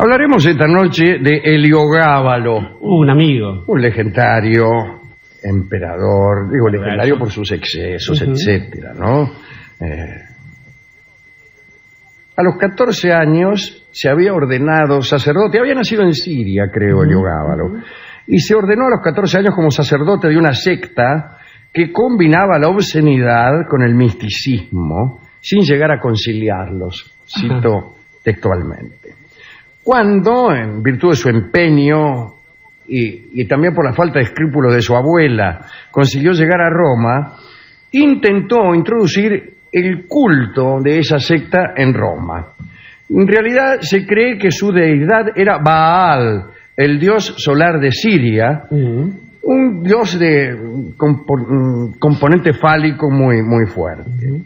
Hablaremos esta noche de Heliogábalo, Un amigo. un legendario emperador, digo legendario por sus excesos, etcétera, ¿no? A los 14 años se había ordenado sacerdote, había nacido en Siria, creo, Heliogábalo, y se ordenó a los 14 años como sacerdote de una secta que combinaba la obscenidad con el misticismo, sin llegar a conciliarlos, cito textualmente. Cuando, en virtud de su empeño y también por la falta de escrúpulos de su abuela, consiguió llegar a Roma, intentó introducir el culto de esa secta en Roma. En realidad se cree que su deidad era Baal, el dios solar de Siria, un dios de componente fálico muy fuerte.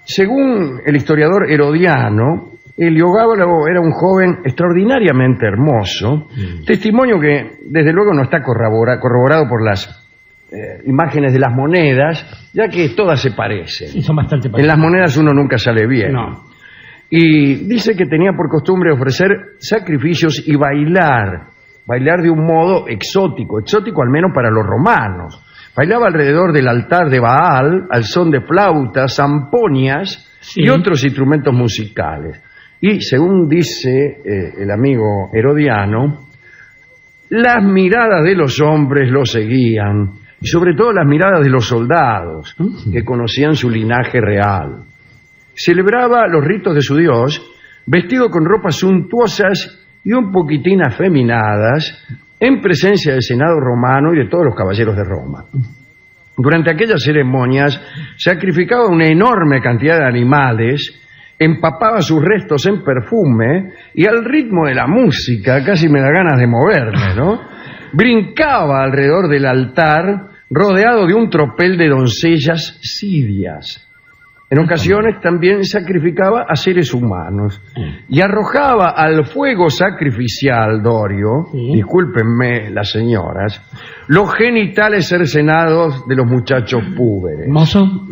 Según el historiador Herodiano, Heliogábalo era un joven extraordinariamente hermoso, testimonio que desde luego no está corroborado por las imágenes de las monedas, ya que todas se parecen. Sí, son bastante En parecidas. las monedas uno nunca sale bien. No. Y dice que tenía por costumbre ofrecer sacrificios y bailar de un modo exótico al menos para los romanos. Bailaba alrededor del altar de Baal al son de flautas, zamponias y otros instrumentos musicales. Y según dice el amigo Herodiano, las miradas de los hombres lo seguían, y sobre todo las miradas de los soldados, que conocían su linaje real. Celebraba los ritos de su dios, vestido con ropas suntuosas y un poquitín afeminadas, en presencia del Senado romano y de todos los caballeros de Roma. Durante aquellas ceremonias sacrificaba una enorme cantidad de animales, empapaba sus restos en perfume y al ritmo de la música, casi me da ganas de moverme, ¿no? Brincaba alrededor del altar rodeado de un tropel de doncellas sirias. En ocasiones también sacrificaba a seres humanos y arrojaba al fuego sacrificial, Dorio, discúlpenme las señoras, los genitales cercenados de los muchachos púberes. ¿Mozo?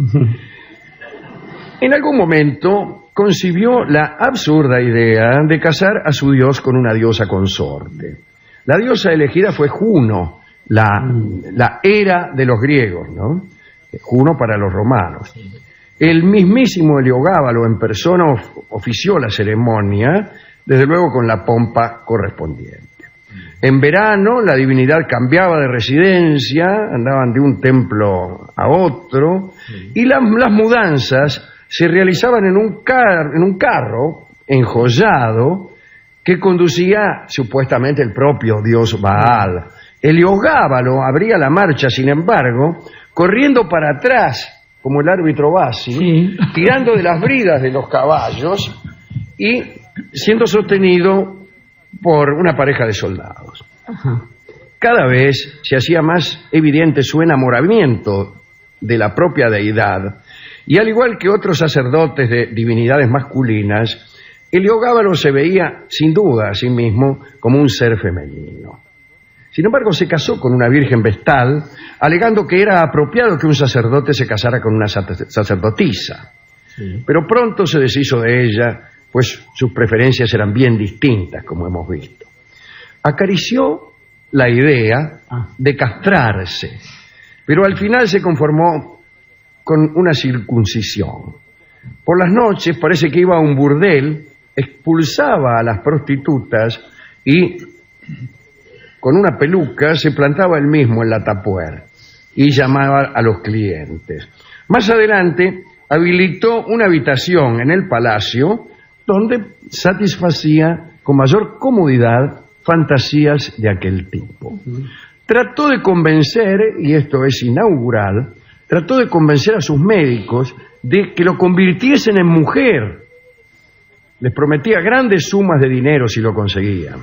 En algún momento concibió la absurda idea de casar a su dios con una diosa consorte. La diosa elegida fue Juno, la Hera de los griegos, ¿no? Juno para los romanos. El mismísimo Heliogábalo en persona ofició la ceremonia, desde luego con la pompa correspondiente. En verano la divinidad cambiaba de residencia, andaban de un templo a otro, y las mudanzas se realizaban en un carro enjollado que conducía supuestamente el propio dios Baal. Heliogábalo abría la marcha, sin embargo, corriendo para atrás, como el árbitro Bassi, tirando de las bridas de los caballos y siendo sostenido por una pareja de soldados. Cada vez se hacía más evidente su enamoramiento de la propia deidad, y al igual que otros sacerdotes de divinidades masculinas, Heliogábalo se veía sin duda a sí mismo como un ser femenino. Sin embargo, se casó con una virgen vestal, alegando que era apropiado que un sacerdote se casara con una sacerdotisa. Pero pronto se deshizo de ella, pues sus preferencias eran bien distintas, como hemos visto. Acarició la idea de castrarse, pero al final se conformó con una circuncisión. Por las noches parece que iba a un burdel, expulsaba a las prostitutas y con una peluca se plantaba él mismo en la tapuer y llamaba a los clientes. Más adelante habilitó una habitación en el palacio donde satisfacía con mayor comodidad fantasías de aquel tipo. Trató de convencer, y esto es inaugural, trató de convencer a sus médicos de que lo convirtiesen en mujer. Les prometía grandes sumas de dinero si lo conseguían.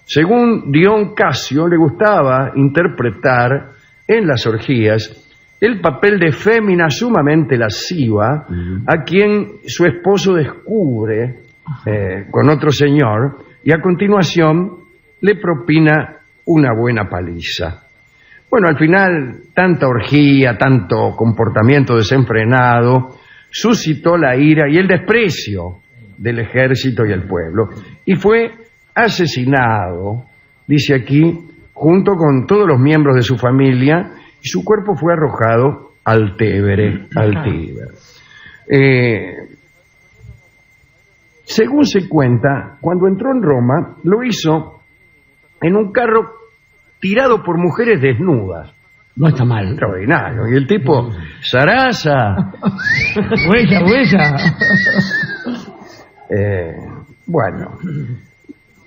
Según Dion Casio, le gustaba interpretar en las orgías el papel de fémina sumamente lasciva a quien su esposo descubre con otro señor y a continuación le propina una buena paliza. Bueno, al final, tanta orgía, tanto comportamiento desenfrenado, suscitó la ira y el desprecio del ejército y el pueblo, y fue asesinado, dice aquí, junto con todos los miembros de su familia, y su cuerpo fue arrojado al Tíber. Según se cuenta, cuando entró en Roma, lo hizo en un carro tirado por mujeres desnudas. No está mal. Extraordinario. Y el tipo, Sarasa. Huella. Bueno.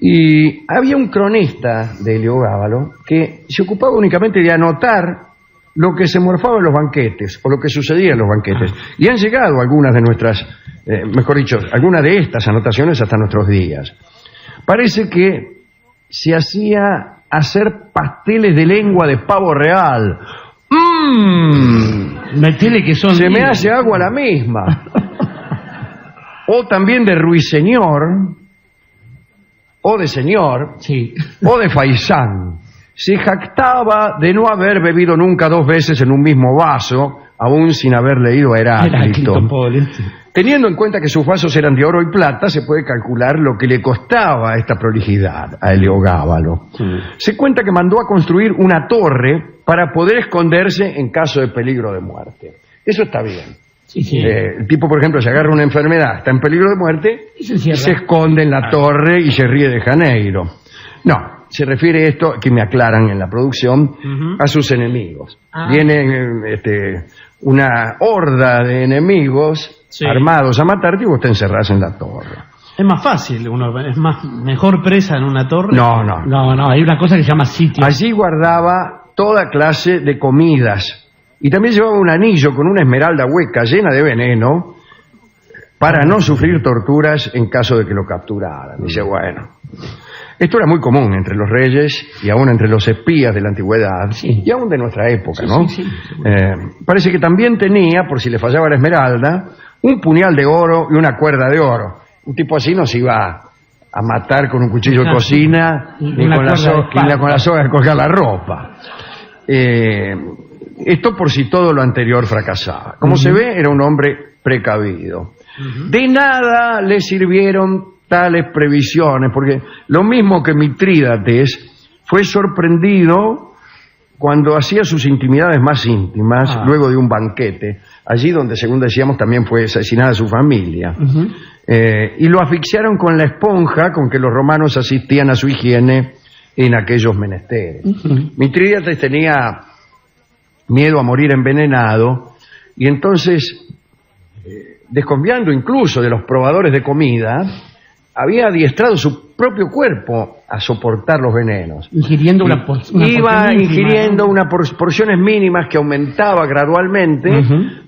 Y había un cronista de Heliogábalo que se ocupaba únicamente de anotar lo que se morfaba en los banquetes o lo que sucedía en los banquetes. Y han llegado algunas de nuestras, mejor dicho, algunas de estas anotaciones hasta nuestros días. Parece que se hacía hacer pasteles de lengua de pavo real. Metele que son... Se me hace agua la misma. O también de ruiseñor, o de señor, sí, o de faisán. Se jactaba de no haber bebido nunca 2 veces en un mismo vaso, aún sin haber leído a Heráclito. Teniendo en cuenta que sus vasos eran de oro y plata, se puede calcular lo que le costaba esta prolijidad a Heliogábalo. Sí. Se cuenta que mandó a construir una torre para poder esconderse en caso de peligro de muerte. Eso está bien. Sí, sí. El tipo, por ejemplo, se agarra una enfermedad, está en peligro de muerte, y se esconde en la torre y se ríe de Janeiro. No, se refiere esto, que me aclaran en la producción, a sus enemigos. Viene una horda de enemigos armados a matarte y vos te encerrás en la torre. Es más fácil, mejor presa en una torre. No, hay una cosa que se llama sitio. Allí guardaba toda clase de comidas y también llevaba un anillo con una esmeralda hueca llena de veneno para no sufrir torturas en caso de que lo capturaran. Dice, bueno, esto era muy común entre los reyes y aún entre los espías de la antigüedad, y aún de nuestra época, ¿no? Parece que también tenía, por si le fallaba la esmeralda, un puñal de oro y una cuerda de oro. Un tipo así no se iba a matar con un cuchillo de cocina ni con la soga de colgar la ropa. Esto por si todo lo anterior fracasaba. Como se ve, era un hombre precavido. De nada le sirvieron tales previsiones, porque lo mismo que Mitrídates fue sorprendido cuando hacía sus intimidades más íntimas, luego de un banquete, allí donde, según decíamos, también fue asesinada su familia. Y lo asfixiaron con la esponja con que los romanos asistían a su higiene en aquellos menesteres. Mitrídates tenía miedo a morir envenenado, y entonces, desconfiando incluso de los probadores de comida, había adiestrado su propio cuerpo a soportar los venenos. Ingiriendo una iba ingiriendo unas porciones mínimas que aumentaba gradualmente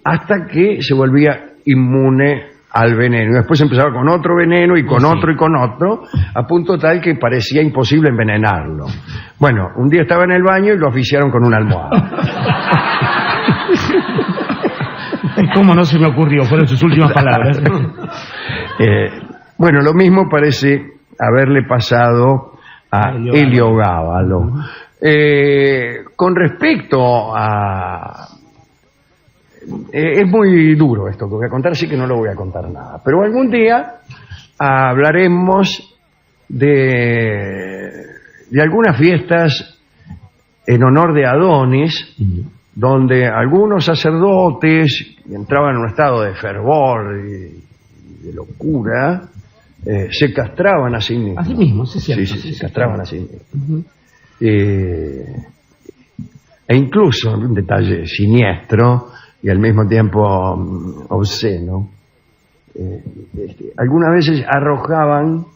hasta que se volvía inmune al veneno. Y después empezaba con otro veneno y con otro y con otro, a punto tal que parecía imposible envenenarlo. Bueno, un día estaba en el baño y lo asfixiaron con una almohada. ¿Cómo no se me ocurrió? Fueron sus últimas palabras. Bueno, lo mismo parece haberle pasado a Heliogábalo. Con respecto a... es muy duro esto que voy a contar, así que no lo voy a contar nada. Pero algún día hablaremos de algunas fiestas en honor de Adonis, donde algunos sacerdotes entraban en un estado de fervor y de locura, se castraban a sí mismos. A sí mismos, es cierto. Sí, se castraban a sí mismos. E incluso, un detalle siniestro y al mismo tiempo obsceno, algunas veces arrojaban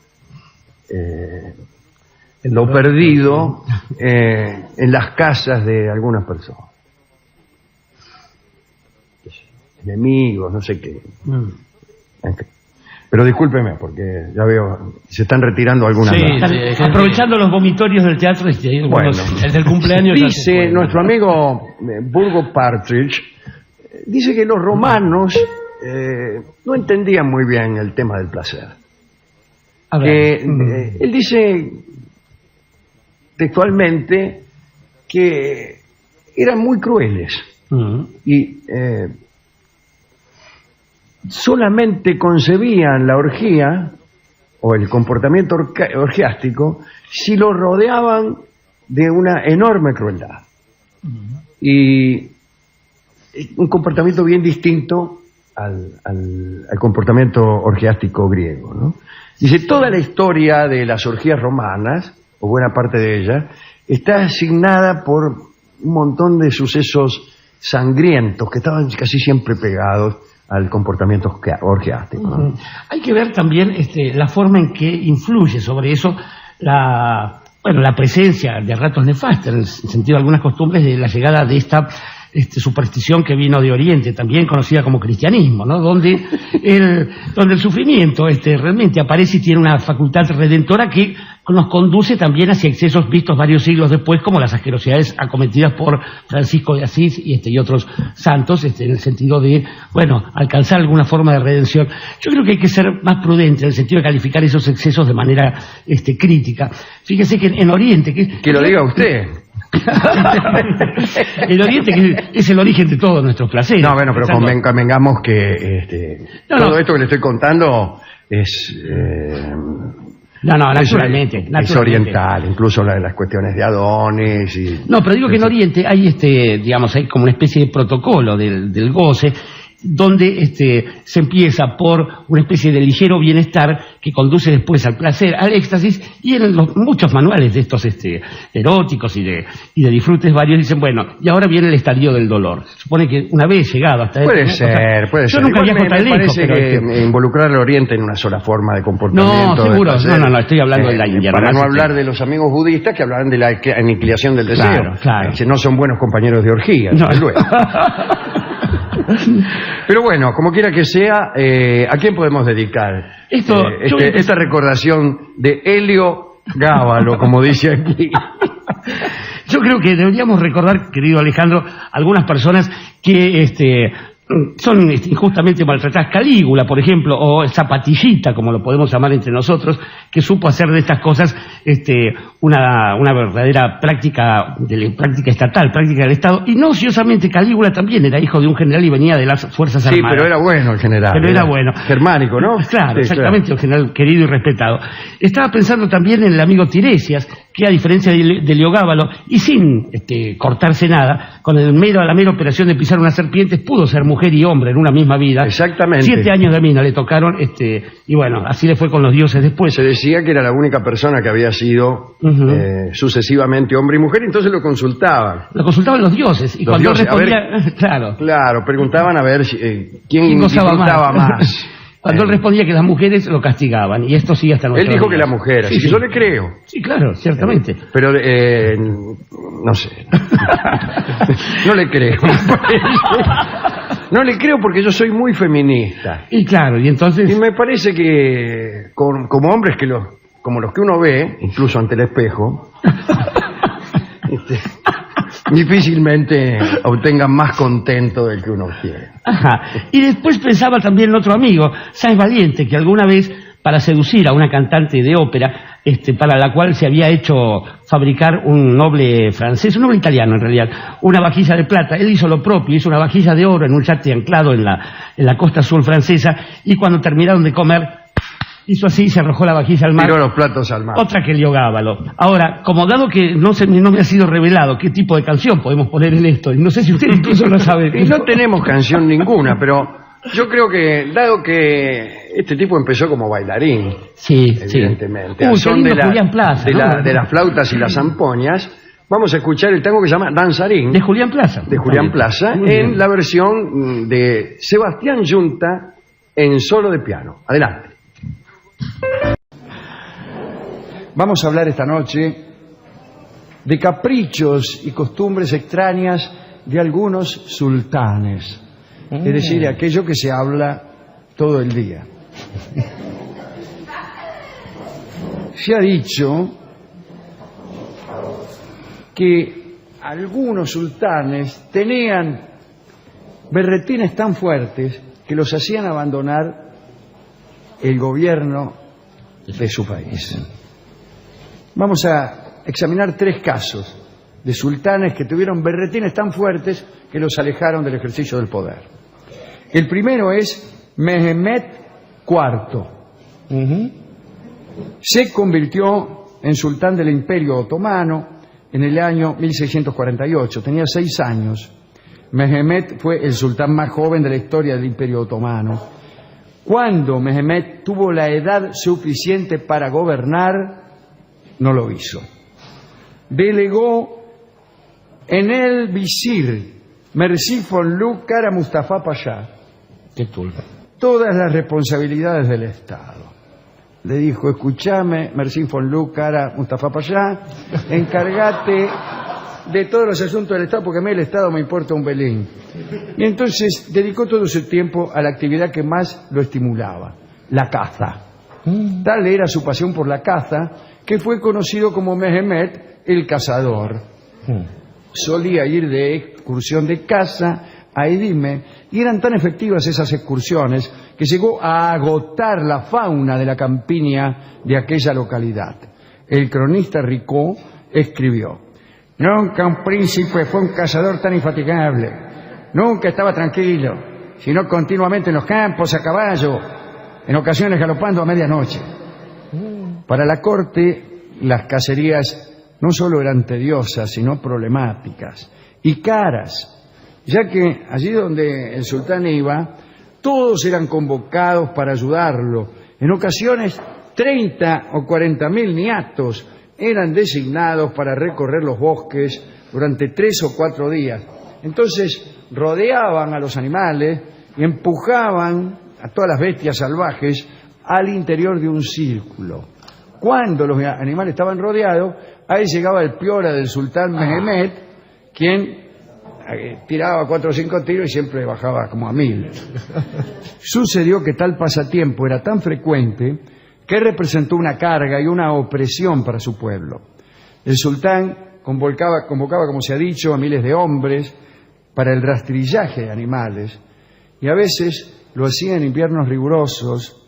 lo perdido en las casas de algunas personas. Enemigos, no sé qué. Pero discúlpeme, porque ya veo, se están retirando algunas. Aprovechando los vomitorios del teatro, bueno, el del cumpleaños. Dice nuestro amigo Burgo Partridge, dice que los romanos no entendían muy bien el tema del placer. Él dice textualmente que eran muy crueles y solamente concebían la orgía o el comportamiento orgiástico si lo rodeaban de una enorme crueldad. Y un comportamiento bien distinto al comportamiento orgiástico griego, ¿no? Dice, toda la historia de las orgías romanas, o buena parte de ella, está asignada por un montón de sucesos sangrientos que estaban casi siempre pegados al comportamiento orgiástico, ¿no? Hay que ver también la forma en que influye sobre eso la presencia de ratos nefastos, en el sentido de algunas costumbres de la llegada de esta superstición que vino de Oriente, también conocida como cristianismo, ¿no? Donde el sufrimiento realmente aparece y tiene una facultad redentora que nos conduce también hacia excesos vistos varios siglos después, como las asquerosidades acometidas por Francisco de Asís y otros santos, en el sentido de, alcanzar alguna forma de redención. Yo creo que hay que ser más prudente en el sentido de calificar esos excesos de manera crítica. Fíjese que en Oriente... Que lo diga usted. El Oriente, que es el origen de todos nuestros placeres. No, bueno, pero convengamos que todo esto que le estoy contando es... naturalmente. Es oriental, incluso las cuestiones de Adonis y... No, pero digo que en Oriente hay hay como una especie de protocolo del goce, donde se empieza por una especie de ligero bienestar que conduce después al placer, al éxtasis, y en muchos manuales de estos eróticos y de disfrutes varios dicen, y ahora viene el estadio del dolor. Se supone que una vez llegado hasta... Puede ser. Yo nunca viajo tan lejos, parece que involucrar al Oriente en una sola forma de comportamiento... No, seguro, no, estoy hablando de la India. Para no hablar de los amigos budistas que hablaban de la aniquilación del deseo. Claro. No son buenos compañeros de orgía, desde luego. Pero bueno, como quiera que sea, ¿a quién podemos dedicar esta recordación de Helio Gábalo, como dice aquí? Yo creo que deberíamos recordar, querido Alejandro, algunas personas que son injustamente maltratadas. Calígula, por ejemplo, o Zapatillita, como lo podemos llamar entre nosotros, que supo hacer de estas cosas una verdadera práctica estatal, práctica del Estado. Y no ociosamente, Calígula también era hijo de un general y venía de las Fuerzas Armadas. Sí, pero era bueno el general. Pero era bueno. Germánico, ¿no? Claro, sí, exactamente, claro. Un general querido y respetado. Estaba pensando también en el amigo Tiresias, que a diferencia de Heliogábalo, y sin cortarse nada, con la mera operación de pisar unas serpientes, pudo ser mujer y hombre en una misma vida. Exactamente. 7 años de mina le tocaron, y así le fue con los dioses después. Se decía que era la única persona que había sido sucesivamente hombre y mujer, entonces lo consultaban. Lo consultaban los dioses, y cuando respondía... Claro, preguntaban a ver quién disfrutaba más. Cuando él respondía que las mujeres lo castigaban, y esto sigue hasta nuestros días. Él dijo que las mujeres, sí. Yo le creo. Sí, claro, ciertamente. Pero, no sé. No le creo. No le creo porque yo soy muy feminista. Y claro, y entonces... Y me parece que como hombres como los que uno ve, incluso ante el espejo, difícilmente obtengan más contento del que uno quiere. Ajá. Y después pensaba también en otro amigo, Sáenz Valiente, que alguna vez, para seducir a una cantante de ópera, para la cual se había hecho fabricar un noble francés, un noble italiano en realidad, una vajilla de plata. Él hizo lo propio, hizo una vajilla de oro en un yate anclado en la costa sur francesa, y cuando terminaron de comer, hizo así y se arrojó la vajilla al mar. Tiró los platos al mar. Otra que Heliogábalo. Ahora, como dado que no me ha sido revelado qué tipo de canción podemos poner en esto, y no sé si usted incluso lo sabe. Y no tenemos canción ninguna, pero yo creo que, dado que este tipo empezó como bailarín, evidentemente, sí. Son de Julián Plaza, de las flautas y las zampoñas, vamos a escuchar el tango que se llama Danzarín. De Julián Plaza. De Julián Plaza, en la versión de Sebastián Yunta en solo de piano. Adelante. Vamos a hablar esta noche de caprichos y costumbres extrañas de algunos sultanes, es decir, de aquello que se habla todo el día. Se ha dicho que algunos sultanes tenían berretines tan fuertes que los hacían abandonar el gobierno de su país. Vamos a examinar 3 casos de sultanes que tuvieron berretines tan fuertes que los alejaron del ejercicio del poder. El primero es Mehmet IV se convirtió en sultán del Imperio Otomano en el año 1648. Tenía 6 años. Mehmet fue el sultán más joven de la historia del Imperio Otomano. Cuando Mehmet tuvo la edad suficiente para gobernar, no lo hizo. Delegó en el visir Merzifonlu Kara Mustafa Pasha todas las responsabilidades del Estado. Le dijo: escúchame, Merzifonlu Kara Mustafa Pasha, encárgate de todos los asuntos del Estado, porque a mí el Estado me importa un belén. Y entonces dedicó todo su tiempo a la actividad que más lo estimulaba, la caza. Tal era su pasión por la caza, que fue conocido como Mehmet el Cazador. Solía ir de excursión de caza a Edime, y eran tan efectivas esas excursiones que llegó a agotar la fauna de la campiña de aquella localidad. El cronista Ricó escribió: nunca un príncipe fue un cazador tan infatigable, nunca estaba tranquilo, sino continuamente en los campos a caballo, en ocasiones galopando a medianoche. Para la corte, las cacerías no solo eran tediosas, sino problemáticas y caras, ya que allí donde el sultán iba, todos eran convocados para ayudarlo. En ocasiones, 30 o 40.000 niatos eran designados para recorrer los bosques durante 3 o 4 días. Entonces rodeaban a los animales y empujaban a todas las bestias salvajes al interior de un círculo. Cuando los animales estaban rodeados, ahí llegaba el piora del sultán Mehmet, quien tiraba 4 o 5 tiros y siempre bajaba como a 1000. Sucedió que tal pasatiempo era tan frecuente que representó una carga y una opresión para su pueblo. El sultán convocaba, como se ha dicho, a miles de hombres para el rastrillaje de animales, y a veces lo hacía en inviernos rigurosos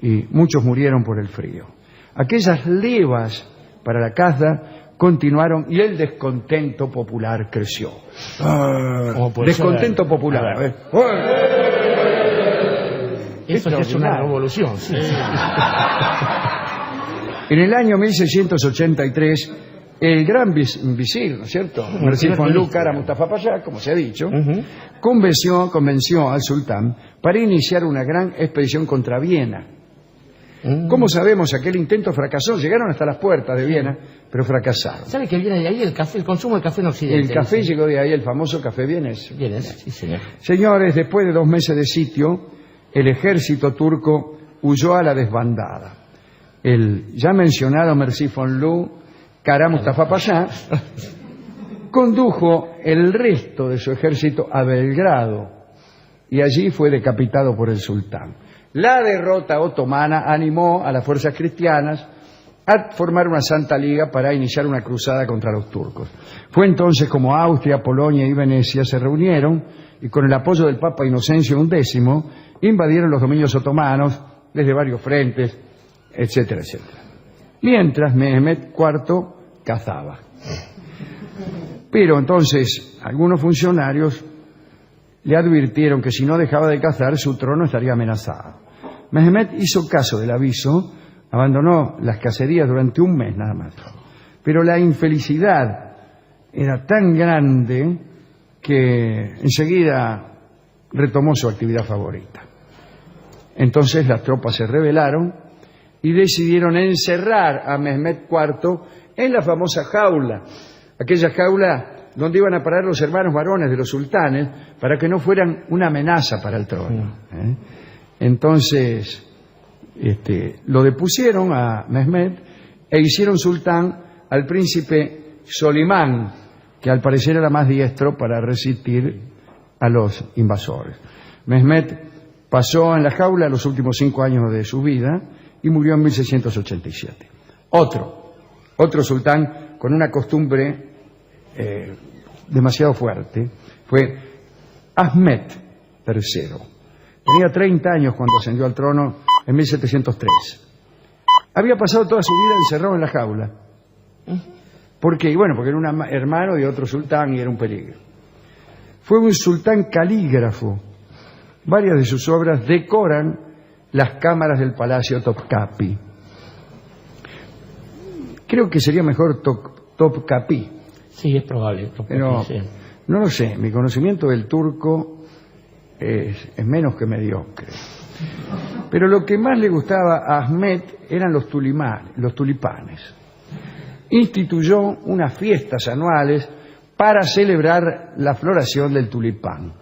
y muchos murieron por el frío. Aquellas levas para la caza continuaron y el descontento popular creció. Descontento popular. Eso es una revolución. Sí. En el año 1683, el gran visir, ¿no es cierto?, Merzifonlu Kara Mustafa Pasha, como se ha dicho, convenció al sultán para iniciar una gran expedición contra Viena. Como sabemos, aquel intento fracasó. Llegaron hasta las puertas de Viena, pero fracasaron. ¿Sabe que viene de ahí el café, el consumo del café en Occidente? El café llegó de ahí, el famoso café vienés. Sí, señor. Señores, después de 2 meses de sitio, el ejército turco huyó a la desbandada. El ya mencionado Merzifonlu Kara Mustafa Pasha condujo el resto de su ejército a Belgrado y allí fue decapitado por el sultán. La derrota otomana animó a las fuerzas cristianas a formar una santa liga para iniciar una cruzada contra los turcos. Fue entonces como Austria, Polonia y Venecia se reunieron y con el apoyo del Papa Inocencio XI invadieron los dominios otomanos desde varios frentes, etcétera, etcétera. Mientras Mehmet IV cazaba. Pero entonces algunos funcionarios le advirtieron que si no dejaba de cazar, su trono estaría amenazado. Mehmet hizo caso del aviso, abandonó las cacerías durante 1 mes nada más. Pero la infelicidad era tan grande que enseguida retomó su actividad favorita. Entonces las tropas se rebelaron y decidieron encerrar a Mehmet IV en la famosa jaula, aquella jaula donde iban a parar los hermanos varones de los sultanes para que no fueran una amenaza para el trono. Entonces lo depusieron a Mehmet e hicieron sultán al príncipe Solimán, que al parecer era más diestro para resistir a los invasores. Mehmet pasó en la jaula los últimos 5 años de su vida y murió en 1687. Otro sultán con una costumbre demasiado fuerte fue Ahmet III. Tenía 30 años cuando ascendió al trono en 1703. Había pasado toda su vida encerrado en la jaula. ¿Por qué? Bueno, porque era un hermano de otro sultán y era un peligro. Fue un sultán calígrafo Varias de sus obras decoran las cámaras del Palacio Topkapi. Creo que sería mejor Topkapi. Sí, es probable. Pero Sí. no lo sé, mi conocimiento del turco es menos que mediocre. Pero lo que más le gustaba a Ahmed eran los tulipanes. Instituyó unas fiestas anuales para celebrar la floración del tulipán.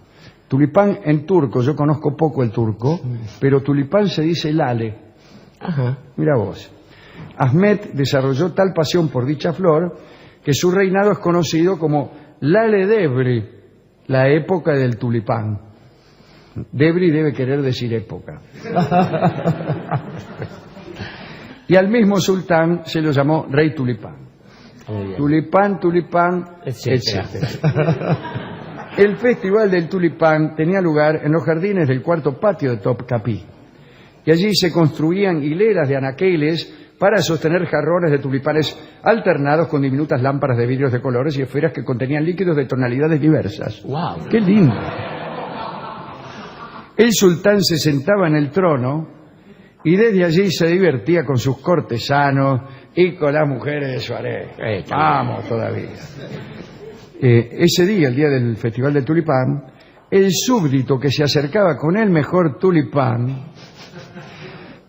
Tulipán en turco, yo conozco poco el turco, pero tulipán se dice lale. Ajá. Mira vos. Ahmed desarrolló tal pasión por dicha flor que su reinado es conocido como Lale Devri, la época del tulipán. Devri debe querer decir época. Y al mismo sultán se lo llamó Rey Tulipán. Tulipán, etcétera. El Festival del Tulipán tenía lugar en los jardines del cuarto patio de Topkapi. Y allí se construían hileras de anaqueles para sostener jarrones de tulipanes alternados con diminutas lámparas de vidrios de colores y esferas que contenían líquidos de tonalidades diversas. ¡Wow! ¡Qué lindo! El sultán se sentaba en el trono y desde allí se divertía con sus cortesanos y con las mujeres de su harén. Vamos todavía. Ese día, el día del Festival del Tulipán, el súbdito que se acercaba con el mejor tulipán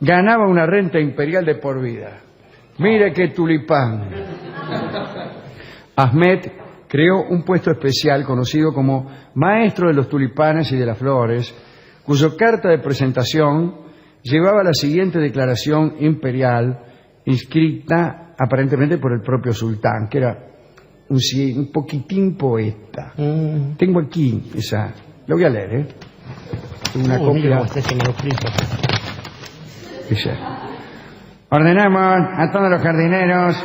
ganaba una renta imperial de por vida. Mire qué tulipán. Ahmed creó un puesto especial conocido como Maestro de los Tulipanes y de las Flores, cuya carta de presentación llevaba la siguiente declaración imperial inscrita aparentemente por el propio sultán, que era un poquitín poeta. Tengo aquí esa. Lo voy a leer, ¿eh? Una copia. Dice: ordenamos a todos los jardineros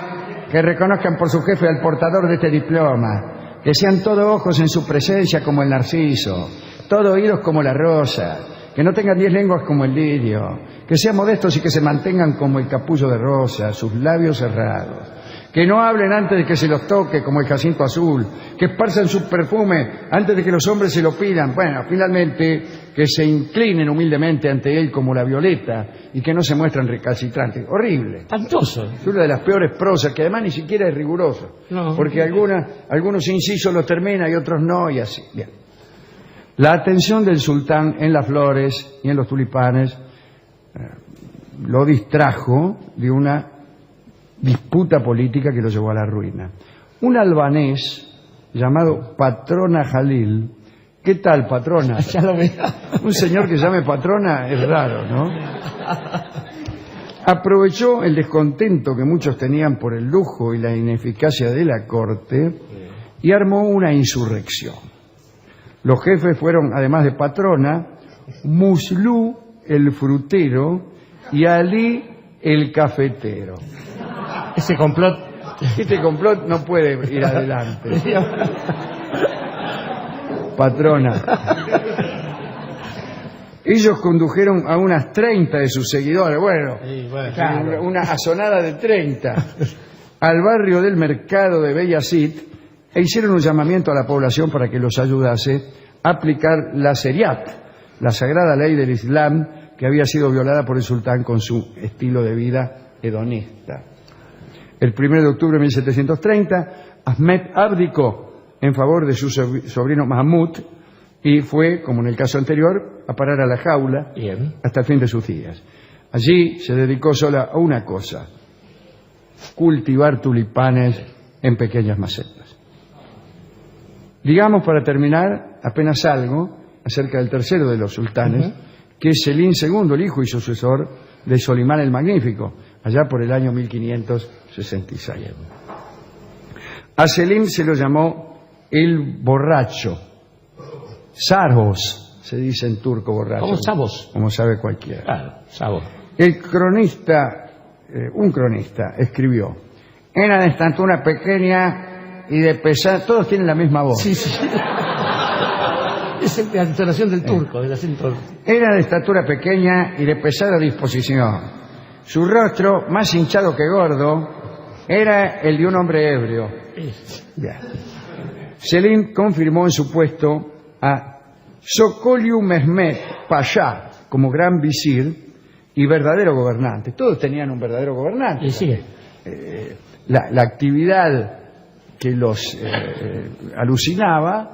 que reconozcan por su jefe al portador de este diploma, que sean todos ojos en su presencia como el narciso, todos oídos como la rosa, que no tengan 10 lenguas como el lirio, que sean modestos y que se mantengan como el capullo de rosa, sus labios cerrados, que no hablen antes de que se los toque como el jacinto azul, que esparzan su perfume antes de que los hombres se lo pidan, bueno, finalmente que se inclinen humildemente ante él como la violeta y que no se muestren recalcitrantes. Horrible. Espantoso. Es una de las peores prosas, que además ni siquiera es riguroso, porque algunos incisos los termina y otros no, y así. Bien. La atención del sultán en las flores y en los tulipanes lo distrajo de una disputa política que lo llevó a la ruina. Un albanés llamado Patrona Jalil. ¿Qué tal, Patrona? Ya lo veo. Un señor que llame Patrona es raro, ¿no? Aprovechó el descontento que muchos tenían por el lujo y la ineficacia de la corte y armó una insurrección. Los jefes fueron, además de Patrona, Muslú el frutero y Ali el cafetero. Este complot no puede ir adelante. Patrona. Ellos condujeron a unas 30 de sus seguidores, claro, una asonada de 30, al barrio del mercado de Beyazid e hicieron un llamamiento a la población para que los ayudase a aplicar la Shariat, la sagrada ley del Islam que había sido violada por el sultán con su estilo de vida hedonista. El 1 de octubre de 1730, Ahmed abdicó en favor de su sobrino Mahmud y fue, como en el caso anterior, a parar a la jaula hasta el fin de sus días. Allí se dedicó sola a una cosa: cultivar tulipanes en pequeñas macetas. Digamos, para terminar, apenas algo acerca del tercero de los sultanes, que es Selim II, el hijo y sucesor de Solimán el Magnífico, allá por el año 1566. A Selim se lo llamó el borracho. Sarhos, se dice en turco borracho. ¿Cómo sabos? Como sabe cualquiera. Claro, sabos. El cronista, un cronista, escribió: era de estatura pequeña y de pesar. Todos tienen la misma voz. Sí. Es la entonación del turco, del acento. Era de estatura pequeña y de pesada disposición. Su rostro, más hinchado que gordo, era el de un hombre ebrio. Ya. Selim confirmó en su puesto a Sokoliu Mehmet, Pashá como gran visir y verdadero gobernante. Todos tenían un verdadero gobernante. Sí. La actividad que los alucinaba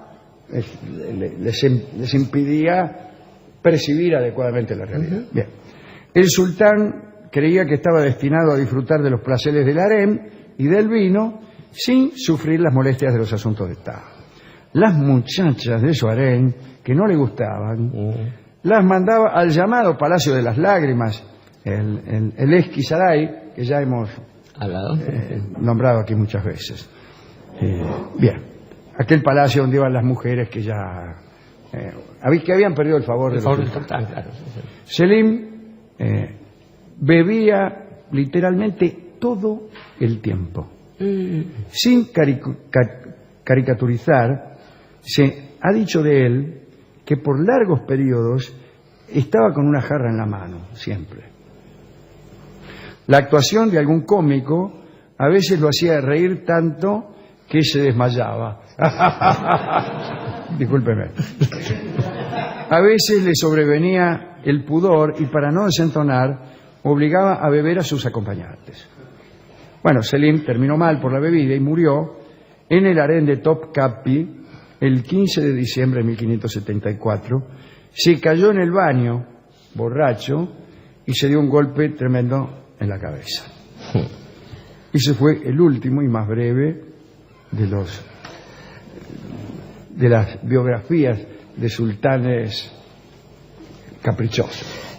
les impedía percibir adecuadamente la realidad. Bien. El sultán creía que estaba destinado a disfrutar de los placeres del harem y del vino sin sufrir las molestias de los asuntos de Estado. Las muchachas de su harem, que no le gustaban, las mandaba al llamado Palacio de las Lágrimas, el Esquisaray, que ya hemos nombrado aquí muchas veces. Bien, aquel palacio donde iban las mujeres que ya que habían perdido el favor de los sultanes. Claro. Selim bebía literalmente todo el tiempo. Sin caricaturizar, se ha dicho de él que por largos periodos estaba con una jarra en la mano, siempre. La actuación de algún cómico a veces lo hacía reír tanto que se desmayaba. Discúlpeme. A veces le sobrevenía el pudor y para no desentonar obligaba a beber a sus acompañantes. Bueno, Selim terminó mal por la bebida y murió en el harén de Topkapi el 15 de diciembre de 1574. Se cayó en el baño, borracho, y se dio un golpe tremendo en la cabeza. Ese fue el último y más breve de las biografías de sultanes caprichosos.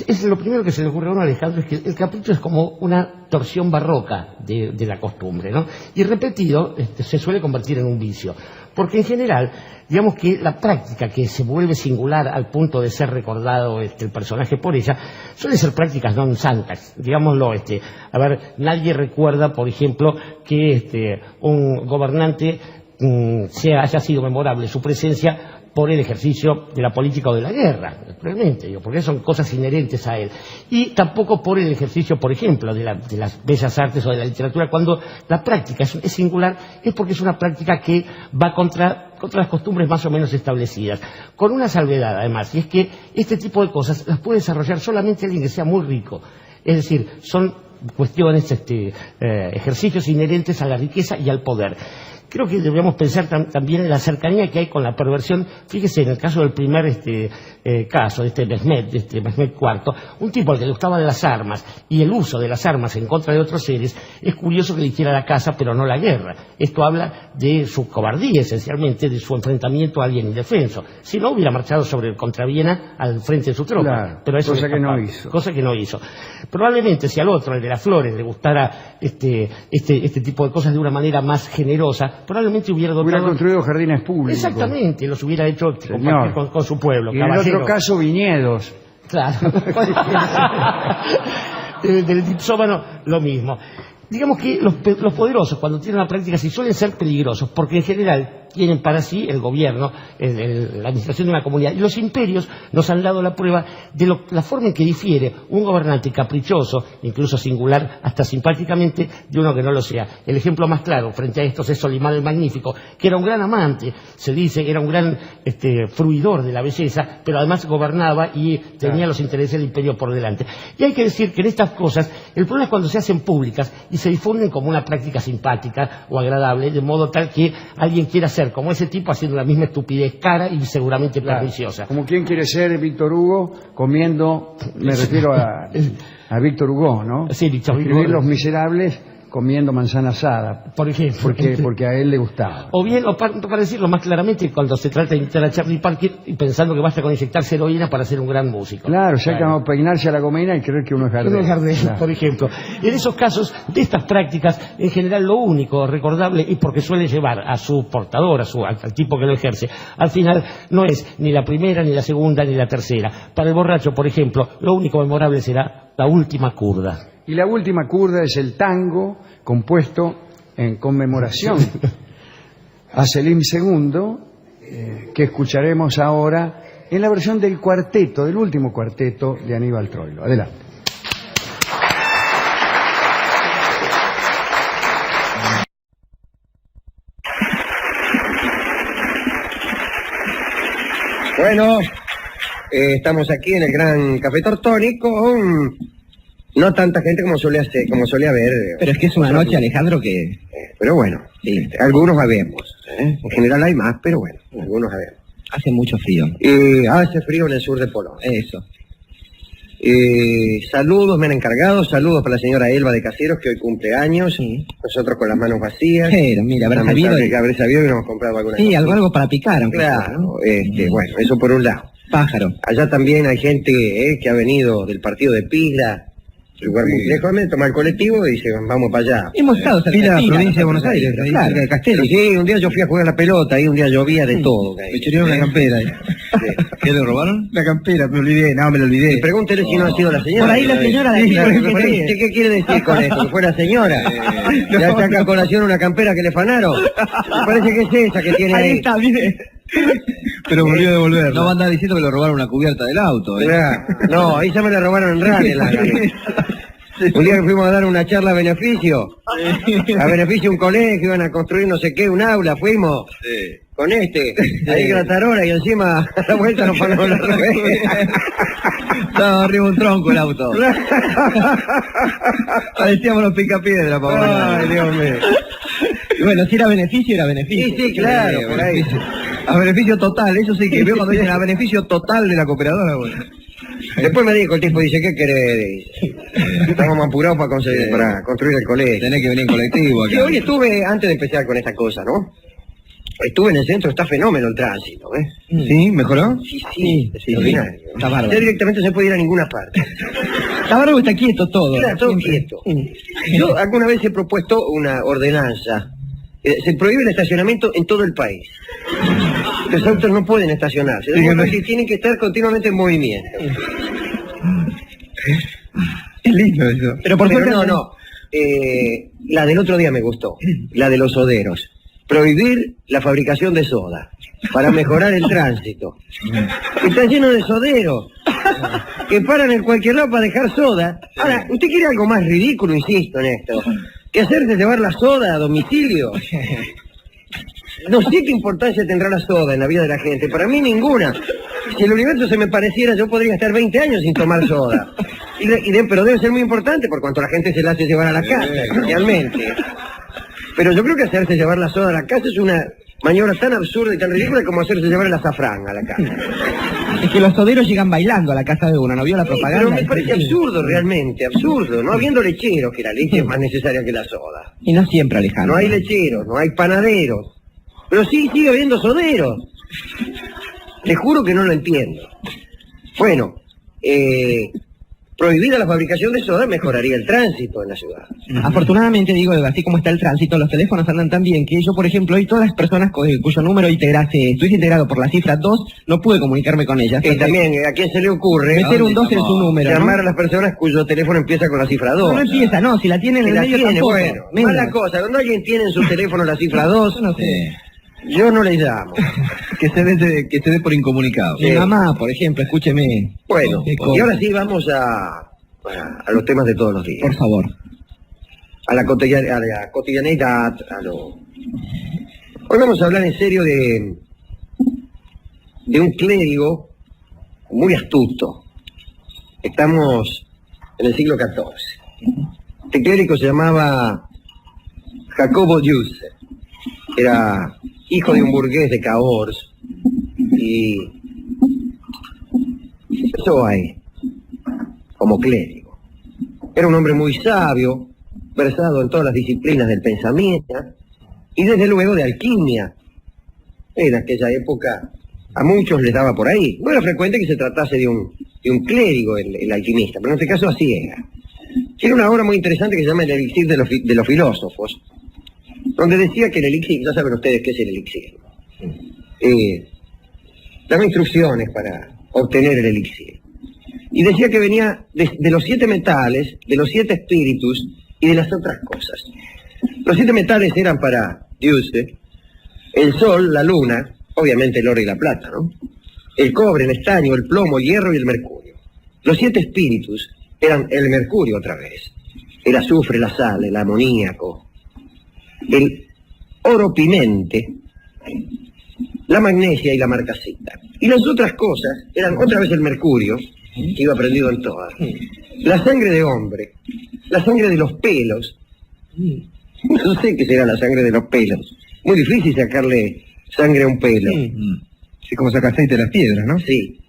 Es lo primero que se le ocurre a uno, Alejandro, es que el capricho es como una torsión barroca de la costumbre, ¿no? Y repetido se suele convertir en un vicio. Porque en general, digamos que la práctica que se vuelve singular al punto de ser recordado el personaje por ella, suele ser prácticas non santas, digámoslo. A ver, nadie recuerda, por ejemplo, que un gobernante haya sido memorable su presencia por el ejercicio de la política o de la guerra, realmente, porque son cosas inherentes a él. Y tampoco por el ejercicio, por ejemplo, de las bellas artes o de la literatura. Cuando la práctica es singular, es porque es una práctica que va contra las costumbres más o menos establecidas. Con una salvedad, además, y es que este tipo de cosas las puede desarrollar solamente alguien que sea muy rico. Es decir, son cuestiones, ejercicios inherentes a la riqueza y al poder. Creo que deberíamos pensar también en la cercanía que hay con la perversión. Fíjese, en el caso del primer caso, de Mehmed IV, un tipo al que le gustaban las armas y el uso de las armas en contra de otros seres, es curioso que le hiciera la caza, pero no la guerra. Esto habla de su cobardía, esencialmente, de su enfrentamiento a alguien indefenso. Si no, hubiera marchado contra Viena al frente de su tropa. Claro, pero eso cosa que no hizo. Cosa que no hizo. Probablemente si al otro, el de las flores, le gustara este tipo de cosas de una manera más generosa, probablemente hubiera construido jardines públicos. Exactamente, los hubiera hecho compartir con su pueblo. Y en el otro caso, viñedos. Claro. Del dipsómano, lo mismo. Digamos que los poderosos, cuando tienen una práctica así, suelen ser peligrosos, porque en general tienen para sí el gobierno, la administración de una comunidad. Y los imperios nos han dado la prueba de la forma en que difiere un gobernante caprichoso, incluso singular, hasta simpáticamente, de uno que no lo sea. El ejemplo más claro frente a estos es Solimán el Magnífico, que era un gran amante, se dice, era un gran fruidor de la belleza, pero además gobernaba y tenía los intereses del imperio por delante. Y hay que decir que en estas cosas, el problema es cuando se hacen públicas y se difunden como una práctica simpática o agradable, de modo tal que alguien quiera ser como ese tipo haciendo la misma estupidez cara y seguramente perniciosa. Como quien quiere ser Víctor Hugo comiendo, me refiero a Víctor Hugo, ¿no? Sí, Víctor Hugo. Escribir Los Miserables comiendo manzana asada, por ejemplo, porque a él le gustaba. O bien, para decirlo más claramente, cuando se trata de imitar a Charlie Parker y pensando que basta con inyectarse heroína para ser un gran músico. Claro, ya que vamos a peinarse a la gomina y creer que uno es Gardel. Claro. Por ejemplo. En esos casos, de estas prácticas, en general lo único recordable, y porque suele llevar a su portador, al tipo que lo ejerce, al final no es ni la primera, ni la segunda, ni la tercera. Para el borracho, por ejemplo, lo único memorable será la última curda. Y la última curda es el tango, compuesto en conmemoración a Selim II, que escucharemos ahora en la versión del cuarteto, del último cuarteto de Aníbal Troilo. Adelante. Bueno, estamos aquí en el Gran Café Tortoni con no tanta gente como solía haber. Pero es que es una noche, Alejandro, que... Pero bueno, algunos habemos. En general hay más, pero bueno, algunos habemos. hace mucho frío. Hace frío en el sur de Polonia. Eso. Saludos, me han encargado, saludos para la señora Elba de Caseros, que hoy cumple años. Sí. Nosotros con las manos vacías. Pero mira, habrá sabido. Habré sabido y nos hemos comprado alguna Sí, cosa. algo para picar. Aunque Claro, sea, ¿no? bueno, eso por un lado. Pájaro. Allá también hay gente que ha venido del partido de Pisla, un lugar muy lejos, toma el colectivo y dice, vamos para allá. Hemos estado cerca Pila, de Pila, provincia de Buenos cerca Aires, claro. cerca de Castelli. Sí, un día yo fui a jugar a la pelota y un día llovía de todo. Me chorearon la campera. ¿Qué le robaron? La campera, me lo olvidé. Y pregúntele si no ha sido la señora. Por ahí la señora de Sí, aquí, por ahí. ¿Usted qué quiere decir con esto? ¿Que fue la señora? ¿Ya saca a colación una campera que le fanaron? Me parece que es esa que tiene ahí. Ahí está, mire. Pero volvió a devolverla. No va a andar diciendo que le robaron una cubierta del auto. No, ahí ya me la robaron en radio. Un día que fuimos a dar una charla a beneficio de un colegio, iban a construir no sé qué, un aula, fuimos con ahí Gratarora y encima a la vuelta nos pagamos la revés. Estaba arriba un tronco el auto. Parecíamos los picapiedra, papá. Ay, Dios mío. Bueno, si era beneficio, era beneficio. Sí, claro, por ahí. A beneficio total, eso sí que veo cuando dicen a beneficio total de la cooperadora, bueno. Después me dijo el tipo, dice, ¿qué querés? Estamos apurados para construir el colegio. Tenés que venir en colectivo acá. Sí, hoy estuve, antes de empezar con esta cosa, ¿no? Estuve en el centro, está fenómeno el tránsito, ¿eh? ¿Sí? ¿Mejoró? Sí, extraordinario. Está bárbaro. Ya directamente no se puede ir a ninguna parte. Está bárbaro, está quieto todo. Está todo Siempre. quieto. Yo alguna vez he propuesto una ordenanza. Se prohíbe el estacionamiento en todo el país. Los autos no pueden estacionarse. Tienen que estar continuamente en movimiento. Es lindo eso. Pero por suerte no. La del otro día me gustó. La de los soderos. Prohibir la fabricación de soda para mejorar el tránsito. Está lleno de soderos que paran en cualquier lado para dejar soda. Ahora, ¿usted quiere algo más ridículo, insisto en esto, que hacerse llevar la soda a domicilio? No sé qué importancia tendrá la soda en la vida de la gente. Para mí ninguna. Si el universo se me pareciera, yo podría estar 20 años sin tomar soda. Pero debe ser muy importante por cuanto la gente se la hace llevar a la casa, realmente. Pero yo creo que hacerse llevar la soda a la casa es una maniobra tan absurda y tan ridícula como hacerse llevar el azafrán a la casa. Es que los soderos llegan bailando a la casa de uno, ¿no vio la propaganda? Pero me parece absurdo, realmente, absurdo. No habiendo lecheros, que la leche es más necesaria que la soda. Y no siempre, Alejandro. No hay lecheros, no hay panaderos. Pero sí sigue habiendo soderos. Te juro que no lo entiendo. Bueno, prohibida la fabricación de soda mejoraría el tránsito en la ciudad. Afortunadamente, digo, así como está el tránsito, los teléfonos andan tan bien que yo, por ejemplo, hoy todas las personas cuyo número estuviese integrado por la cifra 2, no pude comunicarme con ellas. También, ¿a quién se le ocurre meter un 2 en su número, llamar ¿no? a las personas cuyo teléfono empieza con la cifra 2? No empieza, no, si la tienen en el medio tampoco. Bueno, menos. mala cosa, cuando alguien tiene en su teléfono la cifra 2, No sé. yo no le llamo. Que se dé por incomunicado. Sí. Mi mamá, por ejemplo, escúcheme. Bueno, Qué y cosa. ahora sí vamos a los temas de todos los días. Por favor. A la cotidianidad, Hoy vamos a hablar en serio de un clérigo muy astuto. Estamos en el siglo XIV. Este clérigo se llamaba Jacobo Giuse. Era hijo de un burgués de Cahors y empezó ahí como clérigo. Era un hombre muy sabio, versado en todas las disciplinas del pensamiento y desde luego de alquimia. En aquella época a muchos les daba por ahí. No era frecuente que se tratase de un clérigo el alquimista, pero en este caso así era. Tiene una obra muy interesante que se llama El elixir de los filósofos, donde decía que el elixir, ya saben ustedes qué es el elixir. Daba instrucciones para obtener el elixir. Y decía que venía de los 7 metales, de los 7 espíritus y de las otras cosas. Los 7 metales eran para Giuse el sol, la luna, obviamente el oro y la plata, ¿no? El cobre, el estaño, el plomo, el hierro y el mercurio. Los 7 espíritus eran el mercurio otra vez, el azufre, la sal, el amoníaco, el oro pimente la magnesia y la marcasita. Y las otras cosas eran otra vez el mercurio, que iba prendido en todas. La sangre de hombre, la sangre de los pelos. No sé qué será la sangre de los pelos. Muy difícil sacarle sangre a un pelo. Sí, como saca aceite de las piedras, ¿no? Sí.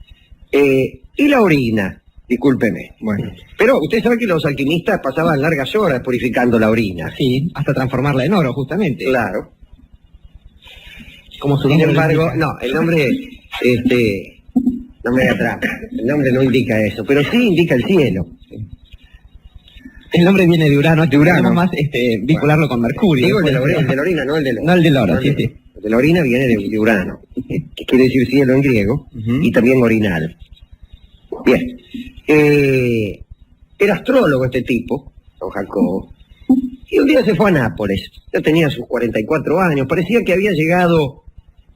Y la orina, discúlpeme. Bueno. Pero usted sabe que los alquimistas pasaban largas horas purificando la orina. Sí, hasta transformarla en oro, justamente. Claro. Como su Sin nombre lo embargo, indica. no, el nombre, no me atrapa. El nombre no indica eso, pero sí indica el cielo. El nombre viene de Urano, De Urano. más vincularlo con Mercurio. Digo el de la orina, no el del oro. No el del oro, sí, sí. El de la orina viene de Urano, que quiere decir cielo en griego, y también orinal. Bien. Era astrólogo este tipo, don Jacobo, y un día se fue a Nápoles. Ya tenía sus 44 años, parecía que había llegado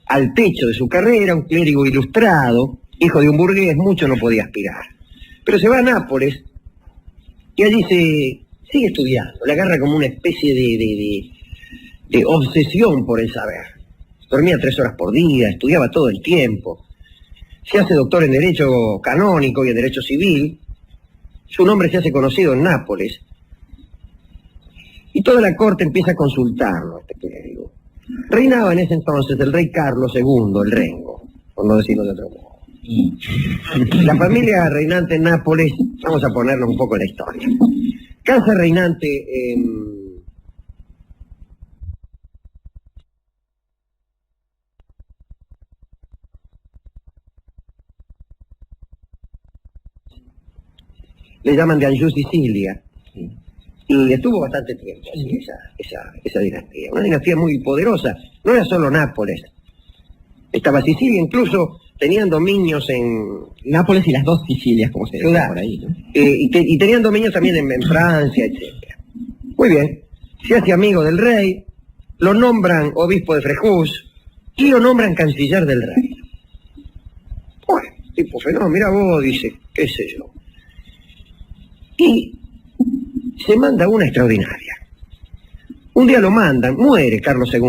al techo de su carrera, un clérigo ilustrado, hijo de un burgués, mucho no podía aspirar. Pero se va a Nápoles y allí sigue estudiando, le agarra como una especie de obsesión por el saber. Dormía 3 horas por día, estudiaba todo el tiempo. Se hace doctor en Derecho Canónico y en Derecho Civil. Su nombre se hace conocido en Nápoles. Y toda la corte empieza a consultarlo, este clérigo. Reinaba en ese entonces el rey Carlos II, el Rengo, por no decirlo de otro modo. La familia reinante en Nápoles, vamos a ponernos un poco en la historia. Casa reinante en... le llaman de Anjou, Sicilia, y estuvo bastante tiempo así, esa dinastía. Una dinastía muy poderosa, no era solo Nápoles, estaba Sicilia, incluso tenían dominios en... Nápoles y las 2 Sicilias, como se dice Claro. por ahí, ¿no? y tenían dominios también en Francia, etc. Muy bien, se hace amigo del rey, lo nombran obispo de Frejus y lo nombran canciller del rey. Bueno, tipo fenómeno, mira vos, dice, qué sé yo. Y se manda una extraordinaria. Un día lo mandan, muere Carlos II,